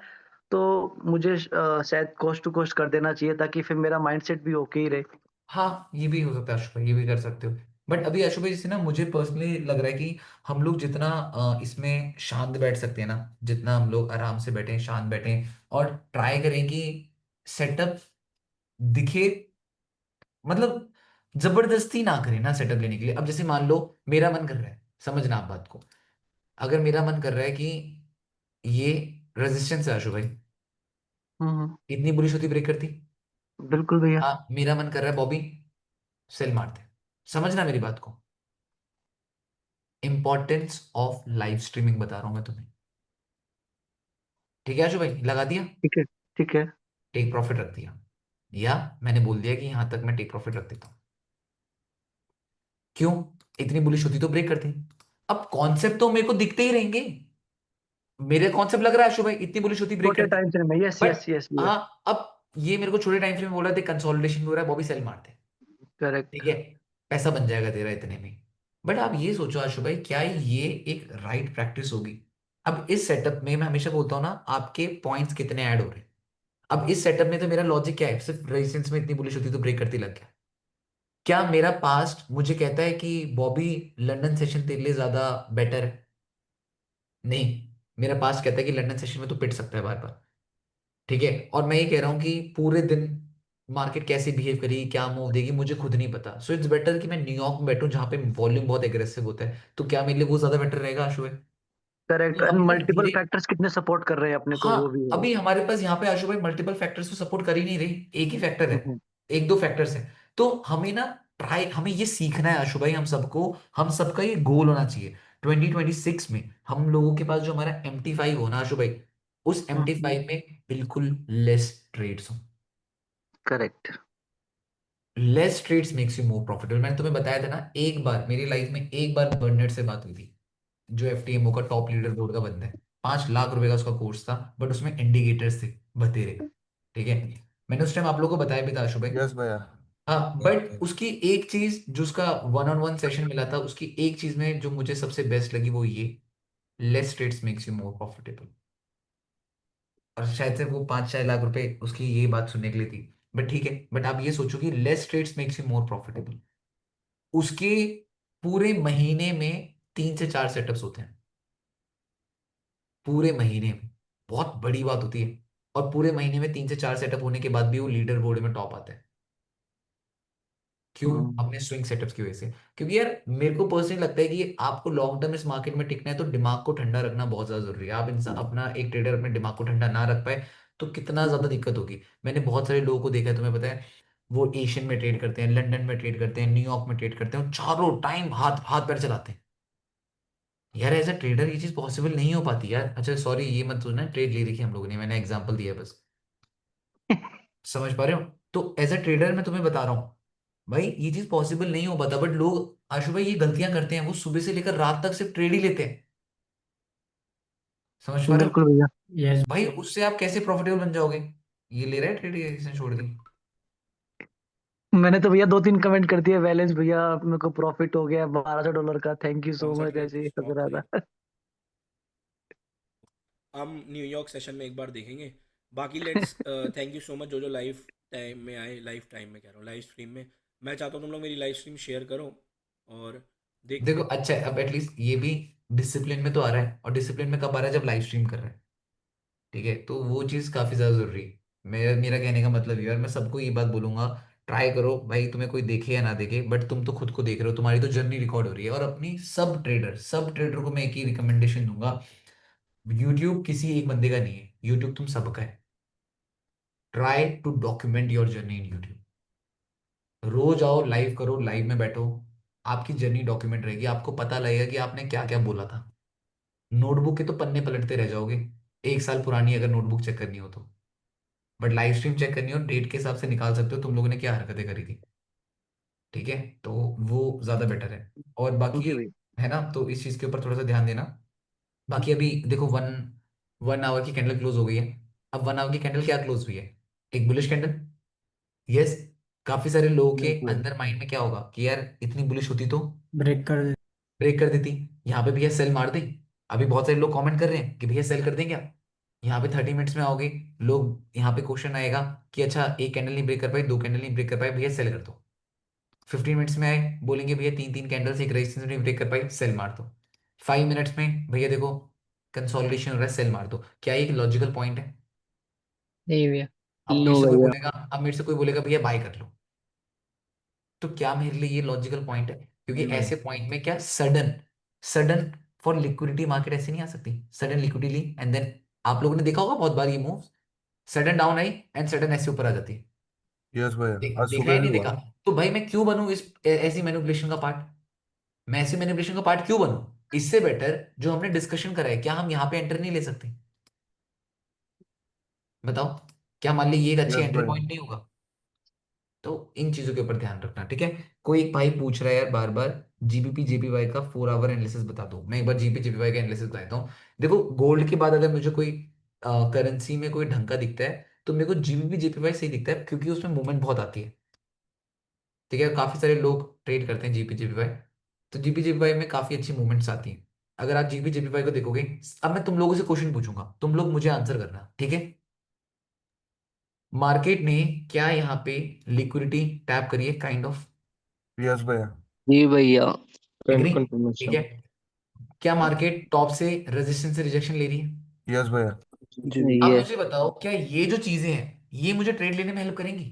तो मुझे शायद कोस्ट टू कोस्ट कर देना चाहिए, ताकि फिर मेरा माइंडसेट भी ओके ही रहे। हाँ, ये भी हो सकता है आशु भाई, ये भी कर सकते हो। बट अभी आशु भाई जैसे ना, मुझे पर्सनली लग रहा है कि हम लोग जितना इसमें शांत बैठ सकते हैं ना, जितना हम लोग आराम से बैठे शांत बैठे, और ट्राई करें कि सेटअप दिखे, मतलब जबरदस्ती ना करें ना सेटअप लेने के लिए। अब जैसे मान लो मेरा मन कर रहा है, समझना आप बात को, अगर मेरा मन कर रहा है कि ये रेजिस्टेंस है आशु भाई, हम्म। इतनी बुलिश होती ब्रेक करती, बिल्कुल भैया। हाँ मेरा मन कर रहा है बॉबी सेल मारते। समझना मेरी बात को, इंपॉर्टेंस ऑफ लाइव स्ट्रीमिंग बता रहा हूं मैं तुम्हें। ठीक है आशु भाई, लगा दिया, ठीक है। ठीक है। टेक प्रॉफिट रख दिया, या मैंने बोल दिया कि यहां तक मैं टेक प्रॉफिट रख देता हूं। क्यों? इतनी बुलिश होती तो ब्रेक करते। अब कॉन्सेप्ट तो मेरे को दिखते ही रहेंगे, मेरे कॉन्सेप्ट लग रहा है आशु भाई इतनी बुलिश होती ब्रेक छोटे करते। टाइम फ्रेम में, यस बट यस यस भैया। हाँ, अब ये मेरे को छोटे टाइम फ्रेम में बोल रहा था कंसोलिडेशन हो रहा है बॉबी सेल मारते। करेक्ट। ठीक है, पैसा बन जाएगा तेरा इतने में। बट आप ये सोचो आशु भाई, क्या ये एक राइट प्रैक्टिस होगी? अब इस सेटअप में मैं हमेशा बोलता हूँ ना, आपके पॉइंट्स कितने ऐड हो रहे हैं। अब इस सेटअप में तो मेरा लॉजिक क्या है, सिर्फ रेजिस्टेंस में इतनी बुलिश होती तो ब्रेक करती लग गया। क्या मेरा पास्ट मुझे कहता है कि बॉबी लंदन सेशन तेरे लिए ज्यादा बेटर है? नहीं, मेरा पास्ट कहता है कि लंदन सेशन में तो पिट सकता है बार बार। ठीक है, और मैं ये कह रहा हूँ कि पूरे दिन मार्केट कैसे बिहेव करेगी, क्या मूव देगी, मुझे खुद नहीं पता। सो इट्स बेटर कि मैं न्यूयॉर्क में बैठूं जहां पे वॉल्यूम बहुत एग्रेसिव होता है। तो क्या मेरे लिए वो ज्यादा बेटर रहेगा आशु भाई? करेक्ट, तो एंड अभी तक मल्टीपल धीरे, फैक्टर्स कितने सपोर्ट कर रहे हैं अपने को, वो हाँ भी है। अभी हमारे पास यहाँ पे आशु भाई मल्टीपल फैक्टर्स तो सपोर्ट कर ही नहीं रही, एक ही फैक्टर है, हम्म। एक दो फैक्टर्स है। तो हमें ना ट्राई, हमें ये सीखना है आशु भाई, हम सबको, हम सबका ये गोल होना चाहिए 2026 में, हम लोगों के पास जो हमारा MT5 हो ना आशु भाई, उस हम्म। MT5 में बिल्कुल लेस ट्रेड्स हो। Correct. Less trades makes you more profitable. मैंने तुम्हें बताया था ना, एक बार मेरी लाइफ में एक बार बर्नेट से बात हुई थी, जो FTMO का टॉप लीडर बोर्ड का बंदा है। 5 लाख रुपए का उसका कोर्स था, बट उसमें इंडिकेटर्स थे बतेरे। ठीक है, मैंने उस टाइम आप लोगों को बताया भी था आशु भाई। यस भैया। हाँ, बट उसकी एक चीज जो उसका वन ऑन वन सेशन मिला था, उसकी एक चीज में जो मुझे सबसे बेस्ट लगी वो ये, less trades makes you more profitable. और शायद से वो 5-6 लाख रुपए उसकी ये बात सुनने के लिए थी, बट ठीक है। बट आप ये सोचो कि less trades makes you more profitable, उसके पूरे महीने में 3 से 4 सेटअप्स होते हैं, पूरे महीने में। बहुत बड़ी बात होती है। और पूरे महीने में 3 से 4 सेटअप होने के बाद भी वो लीडर बोर्ड में टॉप आता है। क्यों? अपने स्विंग सेटअप्स की वजह से। क्योंकि यार मेरे को पर्सनली लगता है कि आपको लॉन्ग टर्म इस मार्केट में टिकना है तो दिमाग को ठंडा रखना बहुत ज्यादा जरूरी है। आप इंसान अपना एक ट्रेडर अपने दिमाग को ठंडा ना रख पाए तो कितना ज्यादा दिक्कत होगी। मैंने बहुत सारे लोगों को देखा है, तुम्हें पता है, वो एशियन में ट्रेड करते हैं, लंदन में ट्रेड करते हैं, न्यूयॉर्क में ट्रेड करते हैं, और चारों टाइम हाथ हाथ पैर चलाते हैं। यार एज अ ट्रेडर ये चीज पॉसिबल नहीं हो पाती यार। अच्छा सॉरी, ये मत सोचना ट्रेड ले रखी है हम लोगों ने, मैंने एग्जांपल दिया है बस। समझ पा रहे हो? तो एज अ ट्रेडर मैं तुम्हें बता रहा हूँ भाई, ये चीज पॉसिबल नहीं हो पाता। बट लोग आशु भाई ये गलतियां करते हैं, वो सुबह से लेकर रात तक सिर्फ ट्रेड ही लेते हैं। समझ पा रहे हो? बिल्कुल भैया। यस। भाई उससे आप कैसे प्रॉफिटेबल बन जाओगे? ये ले रहा है ट्रेड, इसने छोड़ दी। मैंने तो भैया 2-3 कमेंट कर दिए, बैलेंस भैया मेरे को प्रॉफिट हो गया $1200 का, थैंक यू कौन सो सा मच, ट्रेड ऐसे ही हंस स्टॉक रहा ट्रेड? था। हम न्यूयॉर्क सेशन में एक बार देखेंगे। बाकी let's thank you so much जो जो लाइव टाइम में आए, लाइव टाइम में कह रहा हूँ, लाइव स्ट्रीम में। मैं चाहता हूँ तुम लोग मेरी लाइव स्ट्रीम शेयर करो और देखते देखो हैं। अच्छा है, अब एटलीस्ट ये भी डिसिप्लिन में तो आ रहा है। और डिसिप्लिन में कब आ रहा है? जब लाइव स्ट्रीम कर रहा है। ठीक है, तो वो चीज़ काफ़ी ज़्यादा ज़रूरी है। मेरा कहने का मतलब ये है, और मैं सबको ये बात बोलूंगा, ट्राई करो भाई, तुम्हें कोई देखे या ना देखे, बट तुम तो खुद को देख रहे हो, तुम्हारी तो जर्नी रिकॉर्ड हो रही है। और अपनी सब ट्रेडर को मैं एक ही रिकमेंडेशन दूंगा, यूट्यूब किसी एक बंदे का नहीं है, यूट्यूब तुम सबका है। Try to document your journey in YouTube. रोज आओ, लाइव करो, लाइव में बैठो, आपकी जर्नी डॉक्यूमेंट रहेगी, आपको पता लगेगा कि आपने क्या क्या बोला था। नोटबुक के तो पन्ने पलटते रह जाओगे, 1 साल पुरानी अगर नोटबुक चेक करनी हो तो। बट लाइव स्ट्रीम चेक करनी हो, डेट के हिसाब से निकाल सकते हो तुम लोगों ने क्या हरकतें करी थी। ठीक है, तो वो ज्यादा बेटर है। और बाकी जी भैया। है ना, तो इस चीज के ऊपर थोड़ा सा ध्यान देना। बाकी अभी देखो, वन वन आवर की कैंडल क्लोज हो गई है। अब 1 आवर की कैंडल क्या क्लोज हुई है? एक बुलिश कैंडल। यस। काफी सारे लोगों के बिल्कुल। अंदर माइंड में क्या होगा कि यार इतनी बुलिश होती तो ब्रेक कर दे। ब्रेक कर देती, यहाँ पे भैया सेल मार दे। अभी बहुत सारे लोग कमेंट कर रहे हैं कि भैया सेल कर दें क्या। यहाँ पे 30 मिनट्स में आओगे लोग, यहाँ पे क्वेश्चन आएगा कि अच्छा एक कैंडल नहीं ब्रेक कर पाई, 2 कैंडल नहीं ब्रेक कर पाए, भैया सेल कर दो। 15 मिनट्स में आए, बोलेंगे भैया 3-3 कैंडल्स एक रेजिस्टेंस नहीं ब्रेक कर पाई, सेल मार दो। 5 मिनट्स में भैया देखो कंसोलिडेशन हो रहा है, सेल मार दो। क्या ये एक लॉजिकल पॉइंट है? नहीं भैया। अब मेरे नो से कोई भैया। बोलेगा, अब मेरे से कोई बोलेगा भैया बाय कर लो, तो क्या मेरे लिए ये लॉजिकल पॉइंट है? क्योंकि ऐसे पॉइंट में क्या sudden sudden for liquidity market ऐसे नहीं आ सकती, सडन लिक्विडिटी एंड देन आप लोगों ने देखा होगा बहुत बार ये move, sudden down I and sudden ऐसे ऊपर आ जाती है। यस भैया, आज देखा सुबह या भी नहीं हुआ। देखा? तो भाई मैं क्यों बनूं इस ऐसी मैनिपुलेशन का पार्ट? मैं ऐसी मैनिपुलेशन का पार्ट क्यों बनूं? इससे बेटर जो हमने डिस्कशन करा है, क्या हम यहाँ पे एंटर नहीं ले सकते? बताओ, क्या मान ली ये एक अच्छी यस एंट्री भैया। पॉइंट नहीं होगा? तो इन चीजों के ऊपर ध्यान रखना, ठीक है। कोई एक भाई पूछ रहा है यार बार बार, जीबीपी जेपीवाई का 4 आवर एनालिसिस बता दो। मैं एक बार जीबीपी जेपीवाई का एनालिसिस बताता हूँ। देखो गोल्ड के बाद अगर मुझे कोई करेंसी में कोई ढंग का दिखता है तो मेरे को जीबीपी जेपीवाई सही दिखता है, क्योंकि उसमें मूवमेंट बहुत आती है। ठीक है, काफी सारे लोग ट्रेड करते हैं जीपी जेपीवाई, तो जीपी जेपीवाई में काफी अच्छी मूवमेंट्स आती हैं। अगर आप जीपी जेपीवाई को देखोगे, अब मैं तुम लोगों से क्वेश्चन पूछूंगा, तुम लोग मुझे आंसर करना, ठीक है। मार्केट ने क्या यहाँ पे लिक्विडिटी टैप करी है, काइंड ऑफ? यस भैया। जी भैया। Trend agree? ठीक कंफर्मेशन। है। क्या मार्केट टॉप से रेजिस्टेंस से रिजेक्शन ले रही है? यस भैया। जी जी। अब ये। मुझे बताओ, क्या ये जो चीजें हैं ये मुझे ट्रेड लेने में हेल्प करेंगी?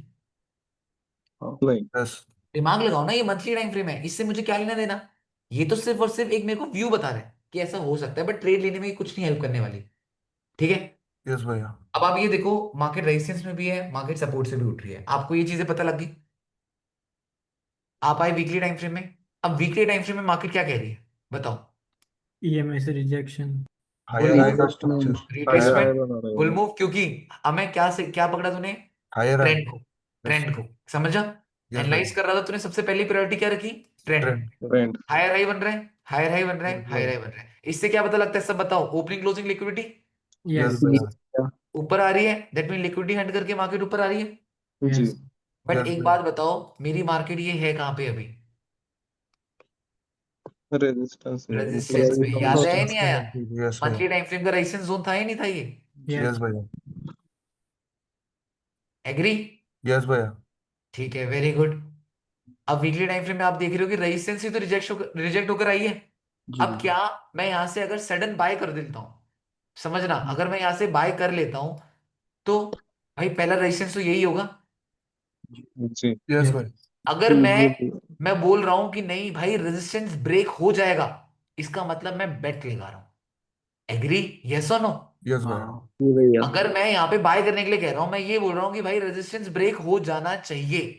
नहीं। यस। दिमाग लगाओ ना, ये मंथली टाइम फ्रेम है, इससे मुझे क्या लेना देना? ये तो सिर्फ और सिर्फ एक मेरे को व्यू बता रहा है कि ऐसा हो सकता है, बट ट्रेड लेने में ये कुछ नहीं हेल्प करने वाली। ठीक है। यस भैया। अब आप ये देखो, मार्केट रेजिस्टेंस में भी है, मार्केट सपोर्ट से भी उठ रही है, आपको ये चीजें पता लग गई। आप आए वीकली टाइम फ्रेम में। अब वीकली टाइम फ्रेम में मार्केट क्या कह रही है, बताओ? ईएमआई से rejection. Bull higher move, high का स्ट्रक्चर। हायर हाई रिट्रेसमेंट, बना रहे बुल हो। मूव, क्योंकि हमें क्या से क्या पकड़ा तूने? Higher high. ट्रेंड को। यस। ट्रेंड को समझा? यस एनालाइज भैया। कर रहा था तूने, सबसे पहली प्रायोरिटी क्या रखी? Trend. Trend. Trend. Higher high बन रहा है, हायर हाई बन रहा है, यस हायर भैया। हाई बन रहा है, इससे क्या पता लगता है सब बताओ? Opening closing liquidity yes yes. जी भैया। भैया। ऊपर आ रही है, दैट मीन लिक्विडिटी हंट करके मार्केट ऊपर आ रही है। जी। यस। बट यस एक भैया। बात बताओ, मेरी मार्केट ये है कहाँ पे अभी? रेजिस्टेंस में ऊपर रेजिस्टेंस से पे, याद है या रेजिस्टेंस नहीं पे आया? है। यस भैया। मंथली टाइम फ्रेम का रेजिस्टेंस जोन था या नहीं था ये? Yes yes. भैया। एग्री? यस भैया। ठीक है, वेरी गुड। अब वीकली टाइम फ्रेम में आप देख रहे हो कि रेजिस्टेंस ही तो रिजेक्ट होकर आई है। जी अब क्या, मैं यहां से अगर सडन बाय कर देता हूं, समझना, अगर मैं यहां से बाय कर लेता हूं तो भाई पहला रेजिस्टेंस तो यही होगा। जी यस यस। भैया। अगर मैं जी भैया। मैं बोल रहा हूं कि नहीं भाई रेजिस्टेंस ब्रेक हो जाएगा, इसका मतलब मैं बेट लगा रहा हूं। एग्री? यस और नो? यस भैया। हाँ जी भैया। अगर मैं यहाँ पे बाय करने के लिए कह रहा हूं, मैं ये बोल रहा हूँ कि भाई रेजिस्टेंस ब्रेक हो जाना चाहिए,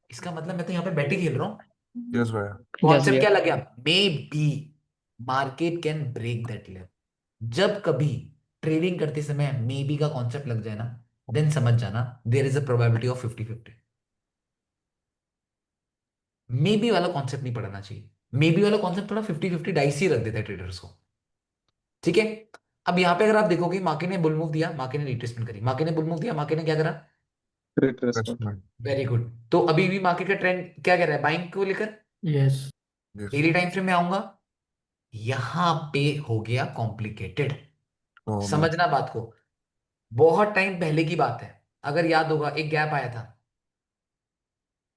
इसका मतलब मैं तो यहाँ पे बेट ही खेल रहा हूँ। यस भैया। यस कॉन्सेप्ट भैया। क्या लग गया? Maybe market can break that level. जब कभी ट्रेडिंग करते समय मे बी का कॉन्सेप्ट लग जाए ना, देन समझ जाना there is a probability of 50-50। Maybe वाला कॉन्सेप्ट नहीं पढ़ना चाहिए। मे बी वाला कॉन्सेप्ट थोड़ा 50-50 डाइस ही रख देता है ट्रेडर्स को। ठीक है। अब यहाँ पे अगर आप देखोगे, मार्केट ने बुल मूव दिया, मार्केट ने रिट्रेसमेंट करी, मार्केट ने बुल मूव दिया, मार्केट ने क्या करा? रिट्रेसमेंट। रेस्टमेंट। Very good. तो अभी भी मार्केट का ट्रेंड क्या कह रहा है बाइंग को लेकर? Yes. Yes. Daily time frame में आऊंगा, यहां पे हो गया कॉम्प्लिकेटेड। Oh no. समझना बात को, बहुत टाइम पहले की बात है, अगर याद होगा एक गैप आया था,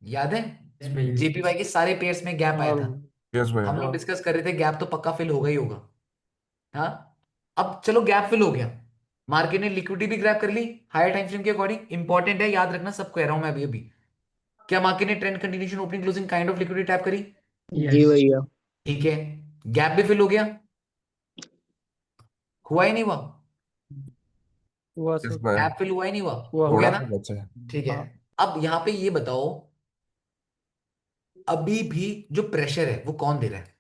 याद है? यस भैया। जेपीवाई के सारे पेयर्स में गैप आया हाँ था। यस भैया। हम लोग हाँ डिस्कस कर रहे थे गैप तो पक्का फिल होगा ही होगा। हाँ। अब चलो गैप फिल हो गया, मार्केट ने लिक्विडिटी भी ग्रैब कर ली हायर टाइम फ्रेम के अकॉर्डिंग। इंपॉर्टेंट है, याद रखना, सब कह रहा हूं मैं अभी अभी। क्या मार्केट ने trend continuation opening closing kind of liquidity tap करी? जी यस। भैया। ठीक है। गैप भी फिल हो गया, हुआ ही नहीं हुआ? हुआ यस सर। भैया। गैप फिल हुआ ही नहीं हुआ? हुआ हो थोड़ा गया हुआ। ना? सा बचा है। ठीक है। हाँ अब यहां पे ये बताओ, अभी भी जो प्रेशर है वो कौन दे रहा है?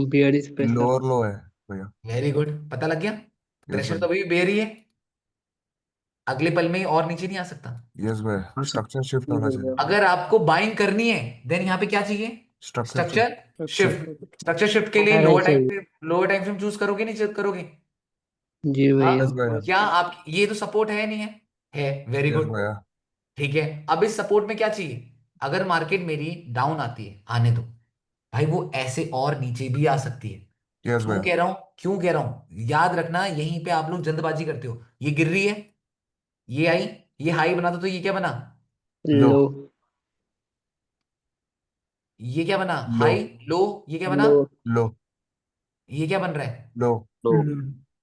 Bearish pressure. लोअर लो है भैया। वेरी गुड, पता लग गया। यस प्रेशर तो भैया। अभी भी बेर ही है, अगले पल में ही और नीचे नहीं आ सकता। यस भैया, हाँ सर। स्ट्रक्चर शिफ्ट जी होना भैया। चाहिए। अगर आपको बाइंग करनी है, देन यहाँ पे क्या चाहिए? Structure shift. स्ट्रक्चर अच्छा। शिफ्ट। स्ट्रक्चर शिफ्ट के लिए राइट चाहिए। लोअर टाइम फ्रेम चूज करोगे नहीं चूज करोगे? जी हाँ। यस भैया। भैया। क्या आप, ये तो सपोर्ट है या नहीं है? है, वेरी यस गुड। भैया। ठीक है। अब इस सपोर्ट में क्या चाहिए? अगर मार्केट मेरी डाउन आती है, आने दो भाई, वो ऐसे और नीचे भी आ सकती है। यस क्यों भैया। कह रहा हूं, क्यों कह रहा हूं, याद रखना, यहीं पे आप लोग जल्दबाजी करते हो। ये गिर रही है, ये आई, ये हाई बना था तो ये क्या बना? लो। लो। ये क्या बना? लो। हाई। लो। ये क्या बना? लो। लो। ये क्या बन रहा है? लो। लो।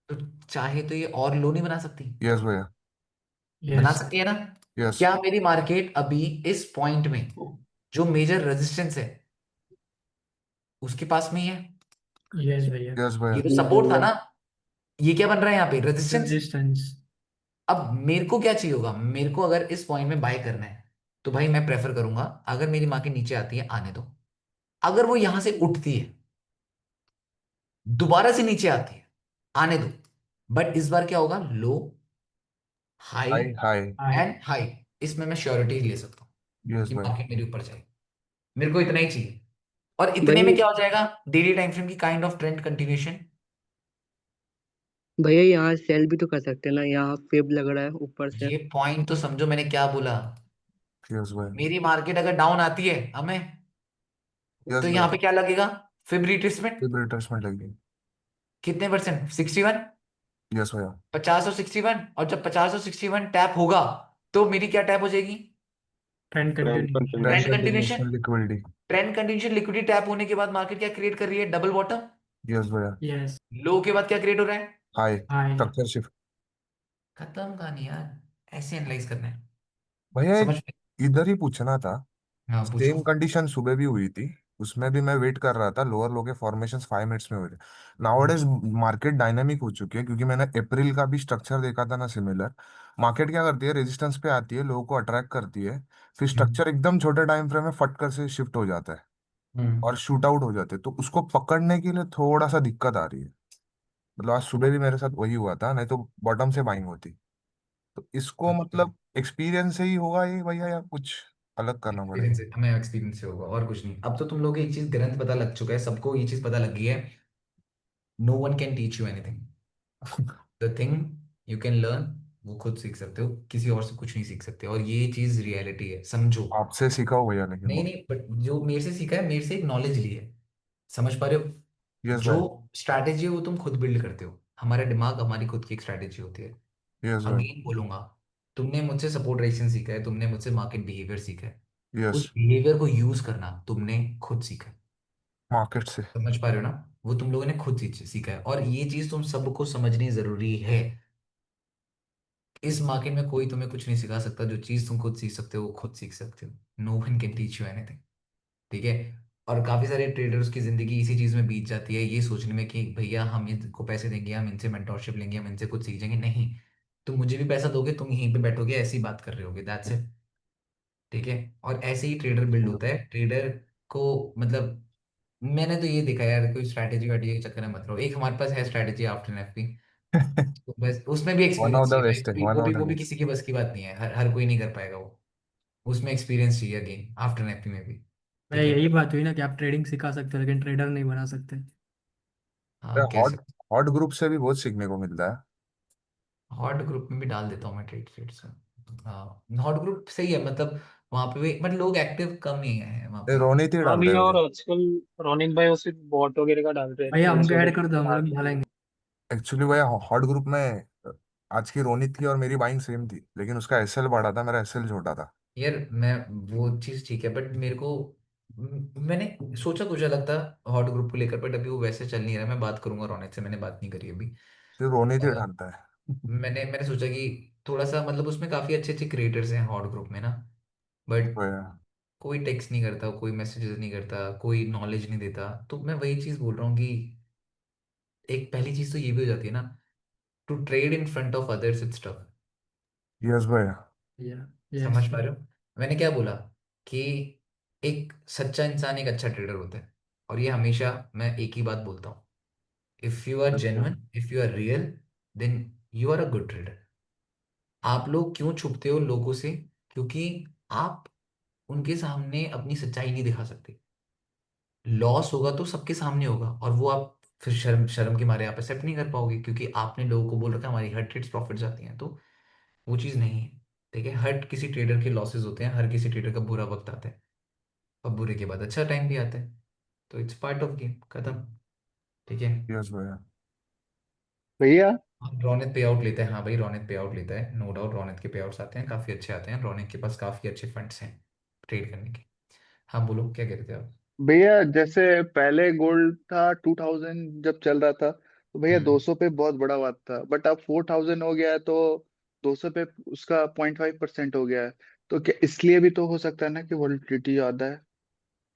तो चाहे तो ये और लो नहीं बना सकती? यस भैया। बना यस। सकती है ना? यस। क्या मेरी मार्केट अभी इस पॉइंट में जो मेजर रेजिस्टेंस है उसके पास में ही है? यस भैया। यस ये भैया। तो जी सपोर्ट था भैया। ना, ये क्या बन रहा है यहाँ पे? रेजिस्टेंस। रेजिस्टेंस। अब मेरे को क्या चाहिए होगा, मेरे को अगर इस पॉइंट में बाय करना है, तो भाई मैं प्रेफर करूंगा, अगर मेरी मार्केट नीचे आती है आने दो, अगर वो यहां से उठती है, दोबारा से नीचे आती है, आने दो, बट इस बार क्या होगा? Low, high high high. High. And high. इसमें मैं श्योरिटी ले सकता हूँ यस कि भैया। मार्केट मेरे ऊपर जाएगी। मेरे को इतना ही चाहिए, और इतने में भैया। क्या हो जाएगा? डेली टाइम फ्रेम की काइंड ऑफ ट्रेंड कंटिन्यूशन। भैया यहाँ सेल भी तो कर सकते हैं ना, यहाँ फेब लग रहा है ऊपर से। ये पॉइंट तो समझो मैंने क्या बोला। यस भैया। मेरी मार्केट अगर डाउन आती है हमें, यस तो यहाँ भैया। पे क्या लगेगा? Fib retracement. फिर रिट्रेसमेंट लगी। कितने परसेंट? 61। यस भैया। 50 और 61, और जब 50 और 61 टैप होगा, तो मेरी क्या टैप हो जाएगी? Trend trend continuation. Trend trend continuation. Continuation. Continuation liquidity. Trend continuation liquidity tap होने के बाद मार्केट क्या क्रिएट कर रही है? Double bottom. यस भैया। यस। लो के बाद क्या क्रिएट हो रहा है? हाई। हाई। Structure shift. खत्म कहानी यार, ऐसे एनालाइज करना है। भैया एक समझ में? इधर ही पूछना था। हाँ पूछो। सेम कंडीशन सुबह भी हुई थी, उसमें भी मैं वेट कर रहा था, लोअर लो के फॉर्मेशंस 5 मिनट्स में हुए थे। नाउअडेज मार्केट डायनामिक हो चुकी है, क्योंकि मैंने अप्रैल का भी स्ट्रक्चर देखा था ना सिमिलर। मार्केट क्या करती है, रेजिस्टेंस पे आती है, लोगों को अट्रैक्ट करती है, फिर हम्म। स्ट्रक्चर एकदम छोटे टाइम फ्रेम में फटकर से शिफ्ट हो जाता है हम्म। और शूट आउट हो जाते हैं, तो उसको पकड़ने के लिए थोड़ा सा दिक्कत आ रही है। मतलब आज सुबह भी मेरे साथ वही हुआ था, नहीं तो बॉटम से बाइंग होती। तो इसको अच्छा। मतलब एक्सपीरियंस से ही होगा ये भैया, या कुछ अलग करना पड़ेगा? एक्सपीरियंस से, हमें एक्सपीरियंस से होगा और कुछ नहीं। अब तो तुम लोग को एक चीज ग्रंथ पता लग चुका है, सबको ये चीज पता लग गई है। No one can teach you anything. The thing you can learn वो खुद सीख सकते हो, किसी और से कुछ नहीं सीख सकते, और ये चीज रियलिटी है, समझो। आपसे सीखा हो भैया लेकिन नहीं वो। नहीं, बट जो मेरे से सीखा है, मेरे से एक नॉलेज ली है, समझ पा रहे हो? यस जो भाई। स्ट्रैटेजी है वो तुम खुद बिल्ड करते हो, हमारा दिमाग हमारी खुद की एक स्ट्रैटेजी होती है। यस भाई। अगेन बोलूंगा, तुमने मुझसे सपोर्ट रेशन सीखा है, तुमने मुझसे मार्केट बिहेवियर सीखा है, यस। उस बिहेवियर को यूज करना तुमने खुद सीखा है। मार्केट से। समझ पा रहे हो ना? वो तुम लोगों ने खुद सीखा है, और ये चीज तुम सबको समझनी जरूरी है। इस मार्केट में कोई तुम्हें कुछ नहीं सिखा सकता, जो चीज तुम खुद सीख सकते हो वो खुद सीख सकते हो। No one can teach you anything. ठीक है? और काफी सारे ट्रेडर्स की जिंदगी इसी चीज में बीत जाती है, ये सोचने में कि भैया हम इनको पैसे देंगे, हम इनसे मेंटोरशिप लेंगे, हम इनसे कुछ सीख जाएंगे। नहीं, तुम मुझे भी पैसा दोगे, तुम यहीं पे बैठोगे ऐसी बात कर रहे होगे, दैट्स इट। ठीक है? और ऐसे ही ट्रेडर बिल्ड होता है। ट्रेडर को मतलब, मैंने तो ये देखा यार, कोई स्ट्रैटेजी वाटेजी के चक्कर में मत रहो। एक हमारे पास है स्ट्रैटेजी आफ्टर एफपी, तो बस उसमें भी वन एक्सपीरियंस ऑफ द चाहिए भाई, बेस्ट है, वन ऑफ द वो भी बेस्ट। किसी की बस की बात नहीं है, हर कोई नहीं कर पाएगा वो। उसमें एक्सपीरियंस चाहिए अगेन आफ्टर एफपी में भी। मैं ठीक है? यही बात हुई ना कि आप ट्रेडिंग सिखा सकते हो लेकिन ट्रेडर नहीं बना सकते। हाँ, हॉट कैसे? हॉट ग्रुप से भी बहुत सीखने को मिलता है। हॉट ग्रुप में भी डाल देता हूँ मैं ट्रेड ट्रेड से। हाँ, हॉट ग्रुप सही है, मतलब वहाँ पे भी, बट लोग एक्टिव कम ही हैं वहाँ ये पे। रोनित ही हाँ डालता है भैया, और भैया। आजकल रोनित भाई उसी बॉट वगैरह का डाल रहे हैं, भैया ट्रेड्स हमको ऐड वगैरह कर दो, हम बना लोग के। डालेंगे। एक्चुअली भैया हॉट ग्रुप में आज की रोनित की और मेरी बाइंग सेम थी, लेकिन उसका एसएल बड़ा था, मेरा एसएल छोटा था। यार मैं, वो चीज़ ठीक है, बट मेरे को मैंने सोचा कुछ अलग था हॉट ग्रुप को लेकर, बट अभी वो वैसे चल नहीं रहा। मैं बात करूंगा रोनित से, मैंने बात नहीं करी अभी। सिर्फ रोनित ही अ, डालता है। मैंने सोचा कि थोड़ा सा, मतलब उसमें काफ़ी अच्छे अच्छे क्रिएटर्स हैं हॉट ग्रुप में ना, बट भैया। कोई टेक्स्ट नहीं करता, कोई मैसेजेस नहीं करता, कोई नॉलेज नहीं देता। तो मैं वही चीज़ बोल रहा हूँ कि एक पहली चीज़ तो ये भी हो जाती है ना, to trade in front of others it's tough. Yes भैया। भैया समझ यस। पा रहे हो? मैंने क्या बोला कि एक सच्चा इंसान एक अच्छा ट्रेडर होता है, और ये हमेशा मैं एक ही बात बोलता हूँ, इफ यू आर यस भैया। Genuine, if you are real, then you are a good trader. आप लोग क्यों छुपते हो लोगों से? क्योंकि आप उनके सामने अपनी सच्चाई नहीं दिखा सकते। लॉस होगा तो सबके सामने होगा, और वो आप फिर शर्म शर्म के मारे आप एक्सेप्ट नहीं कर पाओगे, क्योंकि आपने लोगों को बोल रखा है हमारी हर ट्रेड्स प्रॉफिट जाती हैं, तो वो चीज़ नहीं है। ठीक है? हर किसी ट्रेडर के लॉसेस होते हैं, हर किसी ट्रेडर का बुरा वक्त आता है, और बुरे के बाद अच्छा टाइम भी आता है। तो इट्स पार्ट ऑफ गेम, खत्म। ठीक है? यस भैया। भैया रोनित पे आउट लेता है, हाँ भाई रोनित पे आउट लेता है, नो डाउट। रोनित के पे आउट्स आते हैं, काफ़ी अच्छे आते हैं, रोनित के पास काफ़ी अच्छे फंड्स हैं ट्रेड करने के। हाँ बोलो, क्या कह रहे थे आप? भैया, जैसे पहले गोल्ड था 2000 जब चल रहा था, तो भैया हम्म। 200 पे बहुत बड़ा बात था, बट अब 4000 हो गया है, तो 200 पे उसका 0.5% हो गया है। तो क्या इसलिए भी तो हो सकता है ना कि वोलेटिलिटी ज्यादा है?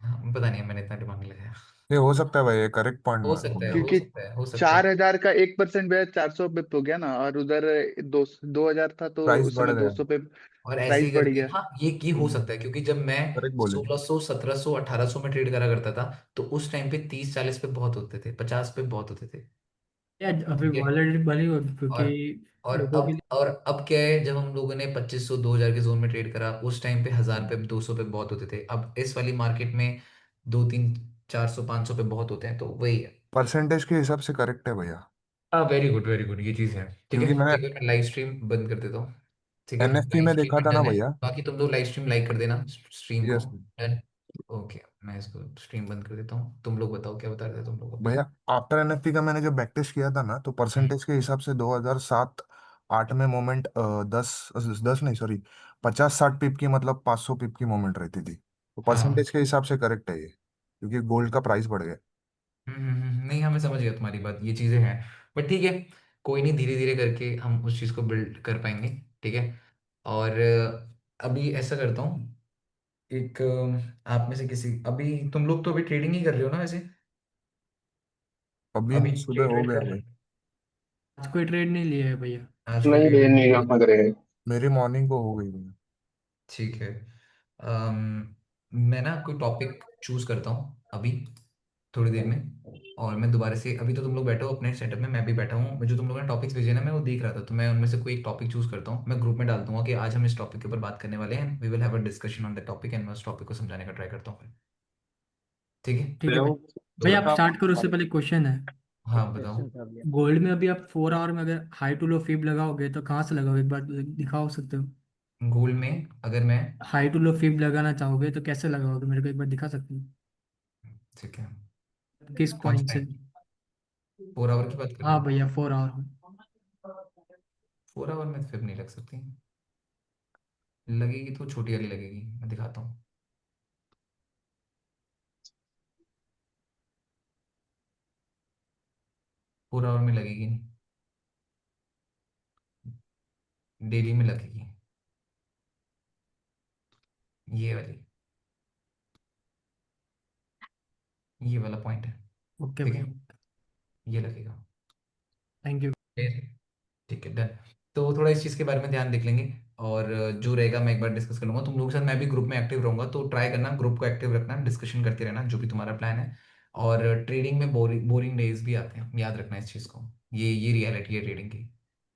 हाँ, पता नहीं, मैंने इतना दिमाग नहीं लगाया। ये हो सकता है भाई, ये करेक्ट पॉइंट हो सकता है, मारा। हो क्योंकि सकता है, हो सकता है। 4000 का 1% भैया 400 पे हो गया ना, और उधर 2,000 था, तो प्राइस उस बढ़ समय गया। 200 पे और ऐसे ही प्राइस बढ़ करके, गया। हाँ ये हो हम्म। सकता है, क्योंकि जब मैं करेक्ट बोले। 1600 1700 1800 में ट्रेड करा करता था, तो उस टाइम पे 30 40 पे बहुत होते थे, 50 पे बहुत होते थे। या अभी ठीक है? वॉलेट भली होगी और क्योंकि और लोगों के अब लिए। और अब क्या है, जब हम लोगों ने 2500 2000 के जोन में ट्रेड करा, उस टाइम पे 1000 पे 200 पे बहुत होते थे। अब इस वाली मार्केट में 2 3 400 500 पे बहुत होते हैं, तो वही है। परसेंटेज के हिसाब से करेक्ट है भैया। हाँ, वेरी गुड वेरी गुड, ये चीज़ है। ठीक है, क्योंकि मैंने एक बार मैं लाइव स्ट्रीम बंद कर देता हूँ। ठीक है? एनएफपी लाइव में स्ट्रीम देखा में था ना डन है, भैया। बाकी तुम लोग लाइव स्ट्रीम लाइक कर देना स्ट्रीम को। यस। डन। ओके, मैं इसको स्ट्रीम बंद कर देता हूँ, तुम लोग बताओ क्या बता रहे थे तुम लोग अभी। भैया आफ्टर एनएफपी का मैंने जब बैक टेस्ट किया था ना, तो हम्म। परसेंटेज के हिसाब से 2007 8 में मोमेंट 10 10 नहीं सॉरी 50 60 पिप की, मतलब 500 पिप की मोमेंट रहती थी। तो हाँ। परसेंटेज के हिसाब से करेक्ट है ये, क्योंकि गोल्ड का प्राइस बढ़ गया। नहीं, हमें समझ गया तुम्हारी बात, ये चीज़ें हैं। बट ठीक है, कोई नहीं, धीरे धीरे करके हम उस चीज़ को बिल्ड कर पाएंगे। ठीक है? और अभी ऐसा करता हूँ, एक आप में से किसी, अभी तुम लोग तो अभी ट्रेडिंग ही कर रहे हो ना वैसे? अभी अभी सुबह ट्रेड हो ट्रेड गया कर रहे भाई। हो? आज कोई ट्रेड नहीं लिया है भैया। आज कोई नहीं ट्रेड भैया, नहीं नहीं किया? अपना करेंगे। मेरी मॉर्निंग को हो गई भैया। ठीक है। मैं ना कोई टॉपिक चूज करता हूँ अभी, थोड़ी देर में, और मैं दोबारा से, अभी तो तुम लोग बैठो अपने सेटअप में, मैं भी बैठा हूँ। जो तुम लोगों ने टॉपिक्स भेजे ना, मैं वो देख रहा था, तो मैं उनमें से कोई एक टॉपिक चूज करता हूँ, मैं ग्रुप में डाल दूंगा कि आज हम इस टॉपिक के ऊपर बात करने वाले हैं, we will have a discussion on the topic, and मैं उस टॉपिक को समझाने का ट्राई करता हूँ फिर। ठीक है? ठीक है भैया भैया। वो तो भैया आप का स्टार्ट करो, उससे पहले क्वेश्चन है। हाँ एक बताओ। क्वेश्चन था भैया। गोल्ड में अभी आप 4 आवर में अगर हाई टू लो फीब लगाओगे तो कहाँ से लगाओगे, एक बार दिखाओ सकते हो? गोल्ड में अगर मैं, हाई टू लो फीब लगाना चाहोगे तो कैसे लगाओगे, मेरे को एक बार दिखा सकते हो? ठीक है, किस कौन सा पॉइंट से? टाइम, 4 आवर की बात कर रहे हाँ हो? भैया 4 आवर में। 4 आवर में तो फिर नहीं लग सकती, लगेगी तो छोटी वाली लगेगी, मैं दिखाता हूँ। फोर आवर में लगेगी नहीं, डेली में लगेगी, ये वाली, ये वाला पॉइंट है। ओके ठीक है, भैया, ये लगेगा। Thank you. फिर ठीक है, डन। तो थोड़ा इस चीज़ के बारे में ध्यान देख लेंगे, और जो रहेगा मैं एक बार डिस्कस कर लूंगा तुम लोगों के साथ। मैं भी ग्रुप में एक्टिव रहूंगा, तो ट्राई करना ग्रुप को एक्टिव रखना, डिस्कशन करते रहना जो भी तुम्हारा प्लान है। और ट्रेडिंग में बोरिंग बोरिंग डेज भी आते हैं, याद रखना इस चीज़ को। ये रियलिटी है ट्रेडिंग की,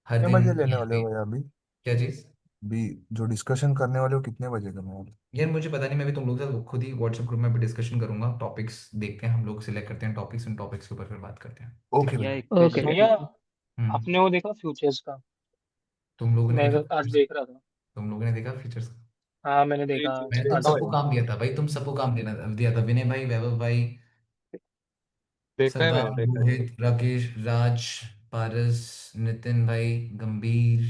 हर कितने दिन बजे लेने ये वाले हो भैया अभी? क्या चीज़। भी जो डिस्कशन करने वाले हो कितने बजे करने वाले? यार मुझे पता नहीं, मैं भी तुम लोगों के साथ खुद ही व्हाट्सएप ग्रुप में भी डिस्कशन करूंगा, टॉपिक्स देखते हैं, हम लोग सिलेक्ट करते हैं टॉपिक्स, उन टॉपिक्स के ऊपर फिर बात करते हैं। ठीक ओके है। भैया भैया। एक ओके क्वेश्चन भैया। पूछूं? हम्म। आपने वो देखा फ्यूचर्स का? तुम लोगों ने मैं देखा तो आज फीचर्स, देख रहा था। तुम लोगों ने देखा फीचर्स? हाँ मैंने नहीं, देखा मैं तुम आज सबको देखा। काम दिया था भाई, तुम सबको काम देना दिया था, विनय भाई, वैभव भाई, देखा है, मैंने सरदार, देखा है। रोहित, राकेश, राज, पारस, नितिन भाई, गंभीर,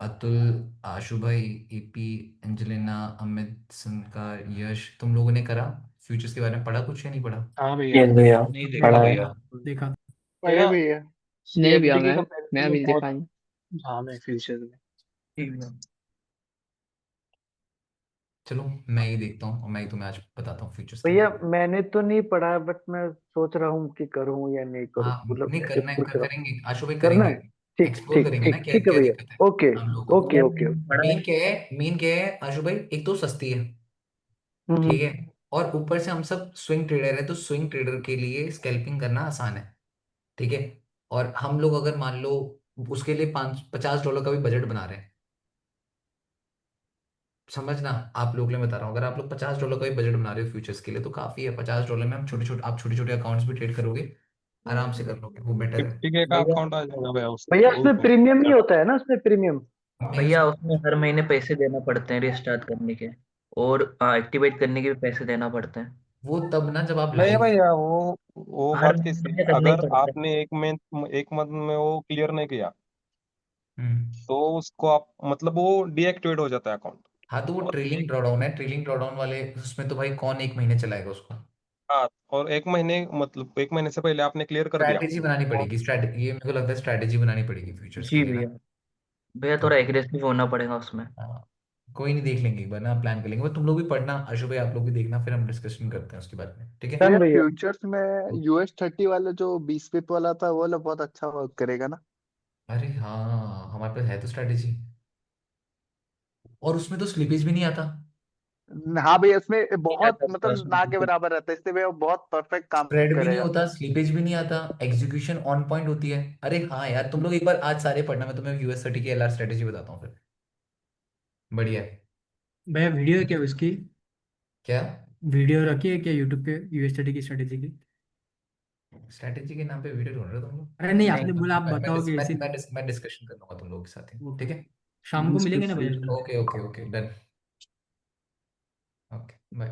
अतुल, आशु भाई, एपी, एंजेलिना, अमित, संकार, यश, तुम लोगों ने करा फ्यूचर्स के बारे में, पढ़ा कुछ या नहीं पढ़ा? हाँ भैया। यस भैया, नहीं देखा पढ़ा है। भैया। देखा। पढ़े भैया भैया। नहीं भैया, सीएफडी के मैं कंपैरिजन में भी बहुत देखा नहीं। धाम है फ्यूचर में। ठीक भैया। चलो मैं ही देखता हूँ, और मैं ही तुम्हें आज बताता हूँ फ्यूचर्स के भैया बारे में। मैंने तो नहीं पढ़ा बट मैं सोच रहा हूँ कि करूँ या नहीं करूँ, हाँ मतलब नहीं ऐसे करना है, पूछ रहा हूँ। करेंगे आशु भाई, करना करेंगे। है। ठीक एक्सप्लोर ठीक करेंगे ना ठीक क्या ठीक है क्या भैया। दिक्कत है ओके हम लोगों को। ओके भैया ओके। मैंने पढ़ा है। मेन क्या है आशु भाई, एक तो सस्ती है, हम्म। ठीक है, और ऊपर से हम सब स्विंग ट्रेडर है, तो स्विंग ट्रेडर के लिए स्कैल्पिंग करना आसान है। ठीक है, और हम लोग अगर मान लो उसके लिए 50 डॉलर का भी बजट बना रहे हैं, समझना, आप लोग के लिए बता रहा हूँ, अगर आप लोग 50 डॉलर का भी बजट बना रहे हो फ्यूचर्स के लिए तो काफी है। 50 डॉलर में हम छोटे छोटे, आप छोटे छोटे अकाउंट्स भी ट्रेड करोगे, आराम से कर लोगे, वो बेटर है। ठीक है, का भैया अकाउंट आ जाएगा भैया भैया उसको उसमें प्रीमियम नहीं होता है ना, उसमें प्रीमियम? नहीं भैया उसमें, उसमें हर महीने पैसे देना पड़ते हैं रिस्टार्ट करने के, और एक्टिवेट करने के भी पैसे देना पड़ते हैं। वो तब ना जब आप नहीं लाइव, भैया, वो हर बात कैसी है, महीने करना ही अगर पड़ता है। आपने एक मंथ में वो क्लियर नहीं किया हम्म, तो उसको आप मतलब वो डीएक्टिवेट हो जाता है अकाउंट। हाँ तो वो और ट्रेलिंग ड्रॉडाउन है, ट्रेलिंग ड्रॉडाउन वाले उसमें तो भाई कौन एक महीने चलाएगा उसको। हाँ, और एक महीने मतलब एक महीने से पहले आपने क्लियर कर दिया स्ट्रैटेजी बनानी और पड़ेगी, स्ट्रैटेजी, ये मेरे को लगता है स्ट्रैटेजी बनानी पड़ेगी फ्यूचर्स के जी लिए ना। भैया। भैया तो थोड़ा एग्रेसिव होना पड़ेगा उसमें। हाँ, कोई नहीं, देख लेंगे एक बार ना, प्लान कर लेंगे, बस तुम लोग भी पढ़ना, अशु भाई आप लोग भी देखना, फिर हम डिस्कशन करते हैं उसके बारे में, ठीक है। डन भैया भैया। फ्यूचर्स में US 30 वाला जो 20 पिप वाला था वो वाला बहुत अच्छा वर्क करेगा ना? अरे हाँ, हमारे पास है तो स्ट्रैटेजी, और उसमें तो स्लिपेज भी नहीं आता, हाँ भैया इसमें नहीं बहुत आता उसका मतलब उसमें ना के बिल्कुल। बराबर रहता है, इसलिए भैया वो बहुत परफेक्ट काम स्प्रेड भी नहीं करेगा। होता, स्लीपेज भी नहीं आता, एग्जीक्यूशन ऑन पॉइंट होती है। अरे हाँ यार, तुम लोग एक बार आज सारे पढ़ना, मैं तुम्हें US 30 की LR स्ट्रेटेजी बताता हूँ फिर, बढ़िया है। भैया वीडियो है क्या उसकी? क्या वीडियो रखी है क्या यूट्यूब पे यूएसडी की स्ट्रेटेजी की? स्ट्रेटेजी के नाम पे वीडियो ढूंढ रहे हो तुम लोग? अरे नहीं, नहीं। आपने बोला आप बताओगे इसी। मैं डिस्कशन कर लूंगा तुम लोगों के साथ ही, ठीक ओके, है। शाम को 20 मिलेंगे पिप ना फ्री। भैया? Okay okay okay, done. Okay bye.